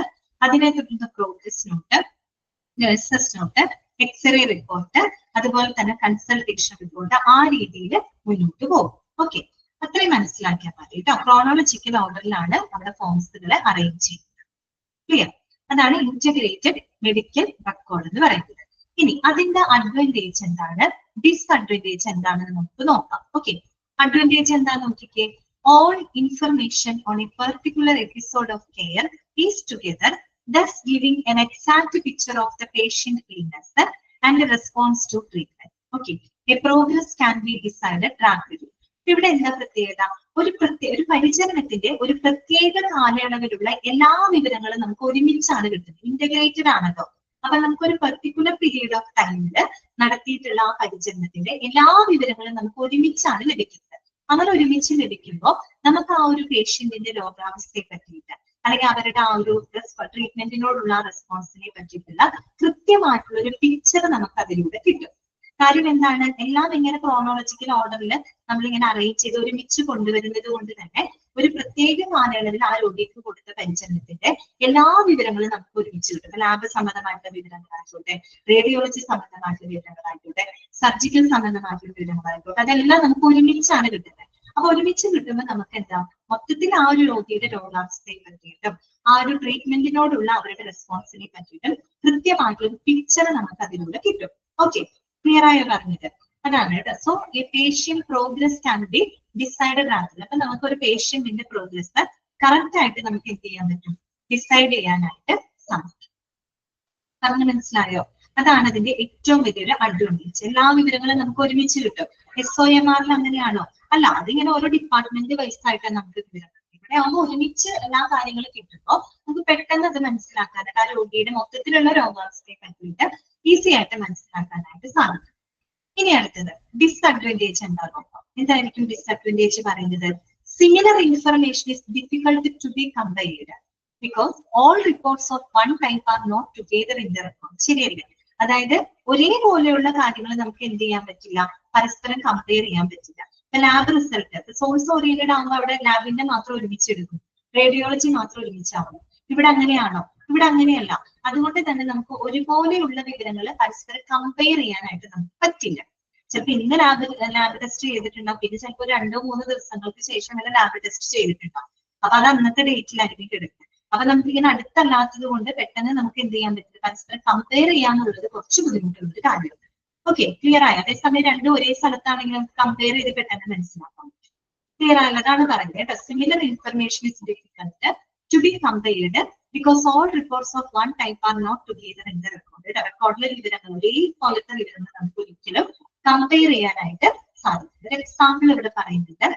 അതിനെ തുടർന്ന് progress note, nurses note, x-ray report, അതുപോലെ തന്നെ കൺസൾട്ടേഷൻ റിപ്പോർട്ട്, ആ രീതിയിൽ മുന്നോട്ട് പോകും. ഓക്കെ, അത്രയും മനസ്സിലാക്കിയാൽ മതി കേട്ടോ. ക്രോണോളജിക്കൽ ഓർഡറിലാണ് നമ്മുടെ ഫോംസുകളെ അറേഞ്ച് ചെയ്യുന്നത്. ക്ലിയർ? അതാണ് ഇന്റഗ്രേറ്റഡ് മെഡിക്കൽ റെക്കോർഡ് എന്ന് പറയുന്നത്. ഇനി അതിന്റെ അഡ്വാൻറ്റേജ് എന്താണ്, ഡിസ്അഡ്വാൻറ്റേജ് എന്താണെന്ന് നമുക്ക് നോക്കാം. ഓക്കെ, അഡ്വാൻറ്റേജ് എന്താ നോക്കിക്കേ. All information on a particular episode of care is together, thus giving an exact picture of the patient illness and the response to treatment. Okay, a progress can be decided rapidly. ഇവിടെ എന്താ പ്രത്യേകത? ഒരു പരിചരണത്തിന്റെ ഒരു പ്രത്യേക കാലയളവിലുള്ള എല്ലാ വിവരങ്ങളും നമുക്ക് ഒരുമിച്ചാണ് കിട്ടുന്നത്. ഇന്റഗ്രേറ്റഡ് ആണല്ലോ. അപ്പൊ നമുക്കൊരു പെർട്ടിക്കുലർ പീരീഡ് ഓഫ് ടൈമില് നടത്തിയിട്ടുള്ള ആ പരിചരണത്തിന്റെ എല്ലാ വിവരങ്ങളും നമുക്ക് ഒരുമിച്ചാണ് ലഭിക്കുന്നത്. അങ്ങനെ ഒരുമിച്ച് ലഭിക്കുമ്പോൾ നമുക്ക് ആ ഒരു പേഷ്യന്റിന്റെ രോഗാവസ്ഥയെ പറ്റിയിട്ട് അല്ലെങ്കിൽ അവരുടെ ആ ഒരു ട്രീറ്റ്മെന്റിനോടുള്ള റെസ്പോൺസിനെ പറ്റിയിട്ടുള്ള കൃത്യമായിട്ടുള്ള ഒരു പിക്ചർ നമുക്ക് അതിലൂടെ കിട്ടും. കാര്യം എന്താണ്? എല്ലാം ഇങ്ങനെ ക്രോണോളജിക്കൽ ഓർഡറിൽ നമ്മളിങ്ങനെ അറേഞ്ച് ചെയ്ത് ഒരുമിച്ച് കൊണ്ടുവരുന്നത് കൊണ്ട് തന്നെ ഒരു പ്രത്യേക കാലയളവിൽ ആ രോഗിക്ക് കൊടുത്ത പരിചരണത്തിന്റെ എല്ലാ വിവരങ്ങളും നമുക്ക് ഒരുമിച്ച് കിട്ടും. ലാബ് സംബന്ധമായിട്ടുള്ള വിവരങ്ങളായിക്കോട്ടെ, റേഡിയോളജി സംബന്ധമായിട്ടുള്ള വിവരങ്ങളായിക്കോട്ടെ, സർജിക്കൽ സംബന്ധമായിട്ടുള്ള വിവരങ്ങളായിക്കോട്ടെ, അതെല്ലാം നമുക്ക് ഒരുമിച്ചാണ് കിട്ടുന്നത്. അപ്പൊ ഒരുമിച്ച് കിട്ടുമ്പോൾ നമുക്ക് എന്താ, മൊത്തത്തിൽ ആ ഒരു രോഗിയുടെ രോഗാവസ്ഥയെ പറ്റിയിട്ടും ആ ഒരു ട്രീറ്റ്മെന്റിനോടുള്ള അവരുടെ റെസ്പോൺസിനെ പറ്റിയിട്ടും കൃത്യമായിട്ടുള്ള പിക്ചർ നമുക്ക് അതിലൂടെ കിട്ടും. ഓക്കെ, ക്ലിയർ ആയോ പറഞ്ഞത്? അതാണ് കേട്ടോ. സോ ഈ patient progress can be decided rapidly. അപ്പൊ നമുക്ക് ഒരു പേഷ്യന്റിന്റെ പ്രോഗ്രസ് കറക്റ്റ് ആയിട്ട് നമുക്ക് എന്ത് ചെയ്യാൻ പറ്റും? ഡിസൈഡ് ചെയ്യാനായിട്ട് സാധിക്കും. പറഞ്ഞു മനസ്സിലായോ? അതാണ് അതിന്റെ ഏറ്റവും വലിയൊരു അഡ്വാൻറ്റേജ്. എല്ലാ വിവരങ്ങളും നമുക്ക് ഒരുമിച്ച് കിട്ടും. SOMRൽ അങ്ങനെയാണോ? അല്ല, അതിങ്ങനെ ഓരോ ഡിപ്പാർട്ട്മെന്റ് വൈസ് ആയിട്ടാണ് നമുക്ക് വിവരം. ഇവിടെ ആകുമ്പോൾ ഒരുമിച്ച് എല്ലാ കാര്യങ്ങളും കിട്ടുമ്പോൾ നമുക്ക് പെട്ടെന്ന് അത് മനസ്സിലാക്കാനായിട്ട് ആ രോഗിയുടെ മൊത്തത്തിലുള്ള രോഗാവസ്ഥയെ പറ്റിയിട്ട് ഈസി ആയിട്ട് മനസ്സിലാക്കാനായിട്ട് സാധിക്കും. ഇനി അടുത്തത് ഡിസ്അഡ്വാൻറ്റേജ് എന്താ നോക്കാം. എന്തായിരിക്കും ഡിസ്അഡ്വാൻറ്റേജ് പറയുന്നത്? Similar information is difficult to be compared because all reports of one type are not together in the record. ശരിയല്ലേ? അതായത് ഒരേപോലെയുള്ള കാര്യങ്ങൾ നമുക്ക് എന്ത് ചെയ്യാൻ പറ്റില്ല, പരസ്പരം കമ്പയർ ചെയ്യാൻ പറ്റില്ല. ലാബ് റിസൾട്ട് സോഴ്സ് ഓറിയന്റഡ് ആകുമ്പോൾ അവിടെ ലാബിന്റെ മാത്രം ഒരുമിച്ചെടുക്കും, റേഡിയോളജി മാത്രം ഒരുമിച്ചാവും. ഇവിടെ അങ്ങനെയാണോ? ഇവിടെ അങ്ങനെയല്ല. അതുകൊണ്ട് തന്നെ നമുക്ക് ഒരുപോലെയുള്ള വിവരങ്ങൾ പരസ്പരം കമ്പയർ ചെയ്യാനായിട്ട് നമുക്ക് പറ്റില്ല. ചിലപ്പോൾ ഇന്ന് ലാബ് ടെസ്റ്റ് ചെയ്തിട്ടുണ്ടാവും, പിന്നെ ചിലപ്പോൾ 2-3 ദിവസങ്ങൾക്ക് ശേഷം വല്ല ലാബ് ടെസ്റ്റ് ചെയ്തിട്ടുണ്ടാവും. അപ്പൊ അത് അന്നത്തെ ഡേറ്റിലായിരിക്കും കിടക്കുന്നത്. അപ്പൊ നമുക്ക് ഇങ്ങനെ അടുത്തല്ലാത്തത് കൊണ്ട് പെട്ടെന്ന് നമുക്ക് എന്ത് ചെയ്യാൻ പറ്റില്ല, പരസ്പരം കമ്പയർ ചെയ്യാന്നുള്ളത് കുറച്ച് ബുദ്ധിമുട്ടുള്ള ഒരു കാര്യമാണ്. ഓക്കെ, ക്ലിയർ ആയി? അതേസമയം രണ്ടും ഒരേ സ്ഥലത്താണെങ്കിൽ നമുക്ക് കമ്പയർ ചെയ്ത് പെട്ടെന്ന് മനസ്സിലാക്കാം. ക്ലിയർ ആയല്ലോ? അതാണ് പറയുന്നത്. Similar information is difficult to be compared because all reports of one type are not together in the record. റെക്കോർഡിലെ വിവരങ്ങൾ ഒരേപോലത്തെ വിവരങ്ങൾ നമുക്ക് ഒരിക്കലും കമ്പയർ ചെയ്യാനായിട്ട് സാധിക്കും. ഒരു എക്സാമ്പിൾ ഇവിടെ പറയുന്നുണ്ട്.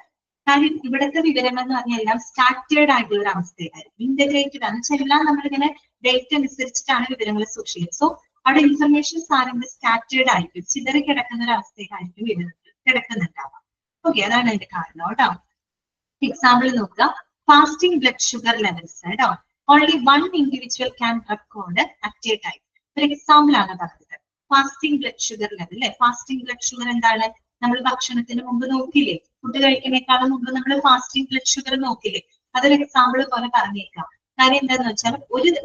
കാര്യം ഇവിടുത്തെ വിവരങ്ങൾ എന്ന് പറഞ്ഞാൽ എല്ലാം സ്കാറ്റേർഡ് ആയിട്ടുള്ള ഒരു അവസ്ഥയായിരിക്കും. ഇന്റഗ്രേറ്റഡ് ആണ് വെച്ചാൽ എല്ലാം നമ്മളിങ്ങനെ ഡേറ്റ് അനുസരിച്ചിട്ടാണ് വിവരങ്ങൾ സൂക്ഷിക്കുന്നത്. സോ അവിടെ ഇൻഫർമേഷൻസ് ആണെങ്കിൽ സ്കാറ്റേർഡ് ആയിരിക്കും, ചിതറി കിടക്കുന്ന ഒരു അവസ്ഥയിലായിരിക്കും വിവരങ്ങൾ കിടക്കുന്നുണ്ടാവാം. ഓക്കെ, അതാണ് അതിന്റെ കാരണം കേട്ടോ. എക്സാമ്പിൾ നോക്കുക, ഫാസ്റ്റിംഗ് ബ്ലഡ് ഷുഗർ ലെവൽസ് കേട്ടോ. Only one individual can record at A time. ഒരു എക്സാമ്പിൾ ആണ് പറഞ്ഞത്. ഫാസ്റ്റിംഗ് ബ്ലഡ് ഷുഗർ ലെവൽ അല്ലെ. ഫാസ്റ്റിംഗ് ബ്ലഡ് ഷുഗർ എന്താണ്? നമ്മൾ ഭക്ഷണത്തിന് മുമ്പ് നോക്കില്ലേ, ഫുഡ് കഴിക്കുന്നേക്കാളും മുമ്പ് നമ്മൾ ഫാസ്റ്റിംഗ് ബ്ലഡ് ഷുഗർ നോക്കില്ലേ? അതൊരു എക്സാമ്പിൾ പോലെ പറഞ്ഞേക്കാം. കാര്യം എന്താന്ന് വെച്ചാൽ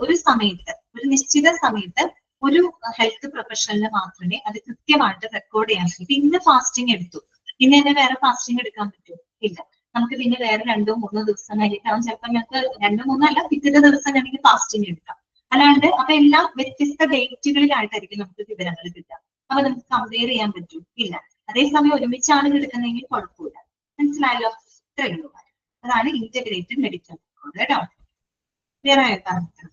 ഒരു സമയത്ത്, ഒരു നിശ്ചിത സമയത്ത് ഒരു ഹെൽത്ത് പ്രൊഫഷണലിന് മാത്രമേ അത് കൃത്യമായിട്ട് റെക്കോർഡ് ചെയ്യാൻ പറ്റൂ. ഇന്ന് ഫാസ്റ്റിംഗ് എടുത്തു, പിന്നെ തന്നെ വേറെ ഫാസ്റ്റിംഗ് എടുക്കാൻ പറ്റുമോ? ഇല്ല. നമുക്ക് പിന്നെ വേറെ 2-3 ദിവസം കഴിഞ്ഞിട്ടാവും ചിലപ്പോൾ ഞങ്ങൾക്ക് 2-3 അല്ല, പിറ്റത്തെ ദിവസം വേണമെങ്കിൽ ഫാസ്റ്റിംഗ് എടുക്കാം. അല്ലാണ്ട് അപ്പൊ എല്ലാം വ്യത്യസ്ത ഡേറ്റുകളിലായിട്ടായിരിക്കും നമുക്ക് വിവരങ്ങൾ കിട്ടുക. അപ്പൊ നമുക്ക് കമ്പയർ ചെയ്യാൻ പറ്റും? ഇല്ല. അതേസമയം ഒരുമിച്ചാണ് എടുക്കുന്നതെങ്കിൽ കുഴപ്പമില്ല. മനസ്സിലായല്ലോ? ഇത്രയുള്ളൂ. അതാണ് ഇന്റഗ്രേറ്റഡ് മെഡിക്കൽ റെക്കോർഡ് കേട്ടോ. ക്ലിയർ ആയോ പറഞ്ഞത്?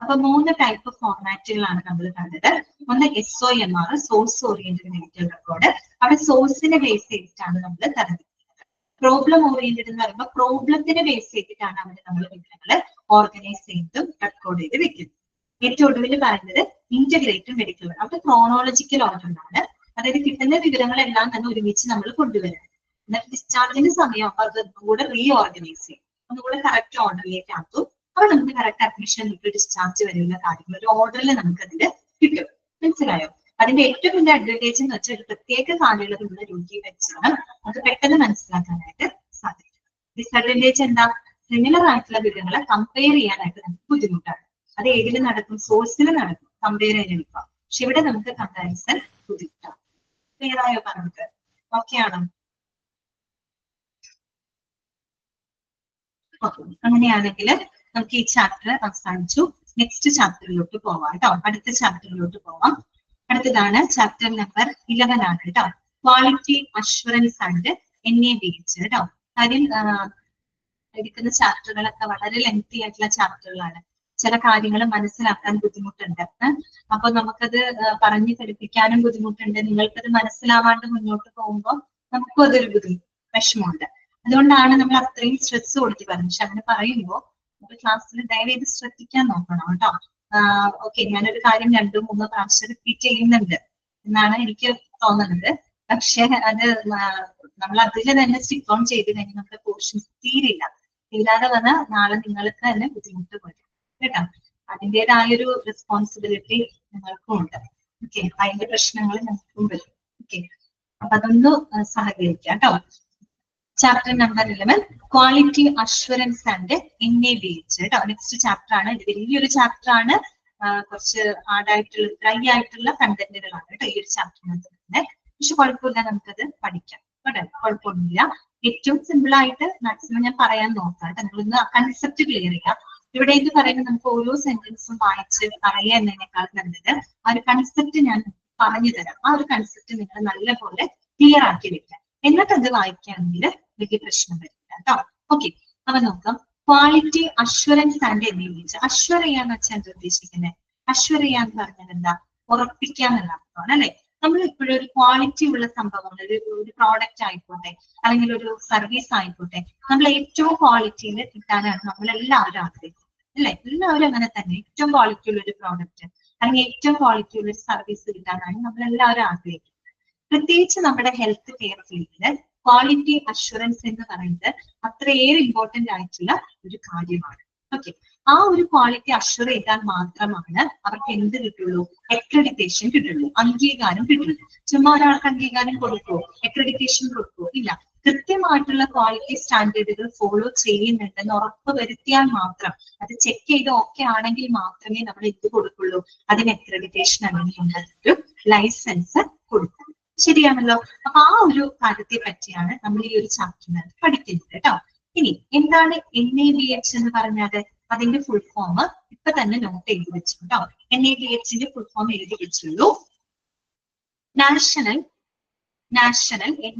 അപ്പൊ 3 ടൈപ്പ് ഫോർമാറ്റുകളാണ് നമ്മൾ കണ്ടത്. ഒന്ന് SOMR, source oriented medical record. അവിടെ സോഴ്സിനെ ബേസ് ചെയ്തിട്ടാണ് നമ്മൾ തരംതിരിക്കുന്നത്. പ്രോബ്ലം ഓറിയന്റഡ് എന്ന് പറയുമ്പോൾ പ്രോബ്ലത്തിനെ ബേസ് ചെയ്തിട്ടാണ് നമ്മൾ വിവരങ്ങൾ ഓർഗനൈസ് ചെയ്തും റെക്കോർഡ് ചെയ്ത് വെക്കുന്നത്. ഏറ്റവും ഒടുവിൽ പറയുന്നത് ഇന്റഗ്രേറ്റഡ് മെഡിക്കൽ. അവിടെ ക്രോണോളജിക്കൽ ഓർഡറിലാണ്. അതായത് കിട്ടുന്ന വിവരങ്ങളെല്ലാം തന്നെ ഒരുമിച്ച് നമ്മൾ കൊണ്ടുവരണം. എന്നിട്ട് ഡിസ്ചാർജിന്റെ സമയം അത് ഒന്നുകൂടെ റീഓർഗനൈസ് ചെയ്യും, ഒന്നുകൂടെ കറക്റ്റ് ഓർഡറിലേക്ക് ആക്കും. അപ്പൊ നമുക്ക് കറക്റ്റ് അഡ്മിഷൻ കിട്ടും, ഡിസ്ചാർജ് വരെയുള്ള കാര്യങ്ങൾ ഒരു ഓർഡറിൽ നമുക്ക് അതിന് കിട്ടും. മനസ്സിലായോ? അതിന്റെ ഏറ്റവും വലിയ അഡ്വാൻറ്റേജ് എന്ന് വെച്ചാൽ ഒരു പ്രത്യേക കാലയളവിലുള്ള രോഗിയെ വെച്ചാണ് അത് പെട്ടെന്ന് മനസ്സിലാക്കാനായിട്ട് സാധിക്കും. ഡിസ്അഡ്വാൻറ്റേജ് എന്താ? സിമിലർ ആയിട്ടുള്ള വിവരങ്ങളെ കമ്പയർ ചെയ്യാനായിട്ട് നമുക്ക് ബുദ്ധിമുട്ടാണ്. അത് ഏതിൽ നടക്കും? സോഴ്സിൽ നടക്കും, കമ്പയർ ചെയ്യാൻ എളുപ്പം. പക്ഷെ ഇവിടെ നമുക്ക് കമ്പാരിസൺ ബുദ്ധിമുട്ടാണ്. ക്ലിയർ ആയോ പറഞ്ഞത്? ഓക്കെ ആണോ? ഓക്കെ, അങ്ങനെയാണെങ്കിൽ നമുക്ക് ഈ ചാപ്റ്റർ അവസാനിച്ചു. നെക്സ്റ്റ് ചാപ്റ്ററിലോട്ട് പോവാം കേട്ടോ. അടുത്ത ചാപ്റ്ററിലോട്ട് പോവാം. അടുത്തതാണ് ചാപ്റ്റർ നമ്പർ 11 ആണ് കേട്ടോ. ക്വാളിറ്റി അഷ്വറൻസ് ആൻഡ് NABH കേട്ടോ. കാര്യം എടുക്കുന്ന ചാപ്റ്ററുകളൊക്കെ വളരെ ലെങ്തി ആയിട്ടുള്ള ചാപ്റ്ററുകളാണ്. ചില കാര്യങ്ങൾ മനസ്സിലാക്കാൻ ബുദ്ധിമുട്ടുണ്ട്. അപ്പൊ നമുക്കത് പറഞ്ഞു പഠിപ്പിക്കാനും ബുദ്ധിമുട്ടുണ്ട്. നിങ്ങൾക്കത് മനസ്സിലാവാണ്ട് മുന്നോട്ട് പോകുമ്പോൾ നമുക്കും അതൊരു വിഷമമുണ്ട്. അതുകൊണ്ടാണ് നമ്മൾ അത്രയും സ്ട്രെസ് കൊടുത്ത് പറഞ്ഞത്. പക്ഷെ അങ്ങനെ പറയുമ്പോൾ ക്ലാസ്സിൽ ദയവേത് ശ്രദ്ധിക്കാൻ നോക്കണം കേട്ടോ. ഓക്കെ, ഞാനൊരു കാര്യം 2-3 പ്രാവശ്യം റിപ്പീറ്റ് ചെയ്യുന്നുണ്ട് എന്നാണ് എനിക്ക് തോന്നുന്നത്. പക്ഷെ അത് നമ്മൾ അതിൽ തന്നെ സ്റ്റിക്ക് ഓൺ ചെയ്ത് കഴിഞ്ഞാൽ നമ്മുടെ പോർഷൻസ് തീരാതെ വന്നാൽ നാളെ നിങ്ങൾക്ക് തന്നെ ബുദ്ധിമുട്ട് വരും കേട്ടോ. അതിൻ്റെതായൊരു റെസ്പോൺസിബിലിറ്റി നിങ്ങൾക്കും ഉണ്ട്. ഓക്കെ, അതിന്റെ പ്രശ്നങ്ങൾ നമുക്കും വരും. ഓക്കെ, അപ്പൊ അതൊന്ന് സഹകരിക്കാം കേട്ടോ. Chapter number 11 quality assurance and NABH കേട്ടോ. നെക്സ്റ്റ് ചാപ്റ്റർ ആണ്. ഇത് വലിയൊരു ചാപ്റ്റർ ആണ്. കുറച്ച് ഹാർഡായിട്ടുള്ള ഡ്രൈ ആയിട്ടുള്ള കണ്ടന്റുകളാണ് കേട്ടോ ഈ ഒരു ചാപ്റ്ററിനകത്ത് തന്നെ. പക്ഷെ കുഴപ്പമില്ല, നമുക്കത് പഠിക്കാം കേട്ടോ. കുഴപ്പമൊന്നുമില്ല. ഏറ്റവും സിമ്പിൾ ആയിട്ട് മാക്സിമം ഞാൻ പറയാൻ നോക്കാം കേട്ടോ. നിങ്ങളൊന്ന് കൺസെപ്റ്റ് ക്ലിയർ ചെയ്യാം. ഇവിടെ ഇത് പറയുന്നത് നമുക്ക് ഓരോ സെന്റൻസും വായിച്ച് പറയുക എന്നതിനേക്കാൾ നല്ലത് ആ ഒരു കൺസെപ്റ്റ് ഞാൻ പറഞ്ഞു തരാം. ആ ഒരു കൺസെപ്റ്റ് നിങ്ങൾ നല്ലപോലെ ക്ലിയർ ആക്കി വെക്കാം. എന്നിട്ട് അത് വായിക്കുകയാണെങ്കിൽ വലിയ പ്രശ്നം വരില്ല കേട്ടോ. ഓക്കെ, അപ്പൊ നോക്കാം. Quality assurance and NABH. Assure ചെയ്യാന്ന് വെച്ചാൽ എന്താ ഉദ്ദേശിക്കുന്നത്? അഷ്വർ ചെയ്യാന്ന് പറഞ്ഞാൽ എന്താ? ഉറപ്പിക്കുക എന്നുള്ള അർത്ഥമാണ് അല്ലെ. നമ്മൾ ഇപ്പോഴും ഒരു ക്വാളിറ്റി ഉള്ള സംഭവങ്ങൾ, ഒരു പ്രോഡക്റ്റ് ആയിക്കോട്ടെ അല്ലെങ്കിൽ ഒരു സർവീസ് ആയിക്കോട്ടെ, നമ്മൾ ഏറ്റവും ക്വാളിറ്റിയിൽ കിട്ടാനാണ് നമ്മളെല്ലാവരും ആഗ്രഹിക്കുന്നത് അല്ലെ. എല്ലാവരും അങ്ങനെ തന്നെ ഏറ്റവും ക്വാളിറ്റി ഉള്ള ഒരു പ്രോഡക്റ്റ് അല്ലെങ്കിൽ ഏറ്റവും ക്വാളിറ്റി ഉള്ള ഒരു സർവീസ് കിട്ടാനാണ് നമ്മളെല്ലാവരും ആഗ്രഹിക്കുന്നത്. പ്രത്യേകിച്ച് നമ്മുടെ ഹെൽത്ത് കെയർ ഫീൽഡില് ക്വാളിറ്റി അഷ്വറൻസ് എന്ന് പറയുന്നത് അത്രയേറെ ഇമ്പോർട്ടന്റ് ആയിട്ടുള്ള ഒരു കാര്യമാണ്. ഓക്കെ, ആ ഒരു ക്വാളിറ്റി അഷ്വർ ചെയ്താൽ മാത്രമാണ് അവർക്ക് എന്ത് കിട്ടുള്ളൂ? അക്രഡിറ്റേഷൻ കിട്ടുള്ളൂ, അംഗീകാരം കിട്ടുള്ളൂ. ചുമ്മാ ഒരാൾക്ക് അംഗീകാരം കൊടുക്കുവോ? അക്രഡിറ്റേഷൻ കൊടുക്കുവോ? ഇല്ല. കൃത്യമായിട്ടുള്ള ക്വാളിറ്റി സ്റ്റാൻഡേർഡുകൾ ഫോളോ ചെയ്യുന്നുണ്ടെന്ന് ഉറപ്പ് വരുത്തിയാൽ മാത്രം, അത് ചെക്ക് ചെയ്ത് ഓക്കെ ആണെങ്കിൽ മാത്രമേ നമ്മൾ എന്ത് കൊടുക്കുള്ളൂ? അതിന് അക്രഡിറ്റേഷൻ അല്ലെങ്കിൽ ഒരു ലൈസൻസ് കൊടുക്കുള്ളൂ. ശരിയാണല്ലോ. അപ്പൊ ആ ഒരു കാര്യത്തെ പറ്റിയാണ് നമ്മൾ ഈ ഒരു ചാപ്റ്ററിനകത്ത് പഠിക്കുന്നത് കേട്ടോ. ഇനി എന്താണ് NABH എന്ന് പറഞ്ഞാൽ അതിന്റെ ഫുൾ ഫോം ഇപ്പൊ തന്നെ നോട്ട് ചെയ്ത് വെച്ചു കേട്ടോ. NABHന്റെ ഫുൾ ഫോം എഴുതി വെച്ചുള്ളൂ. നാഷണൽ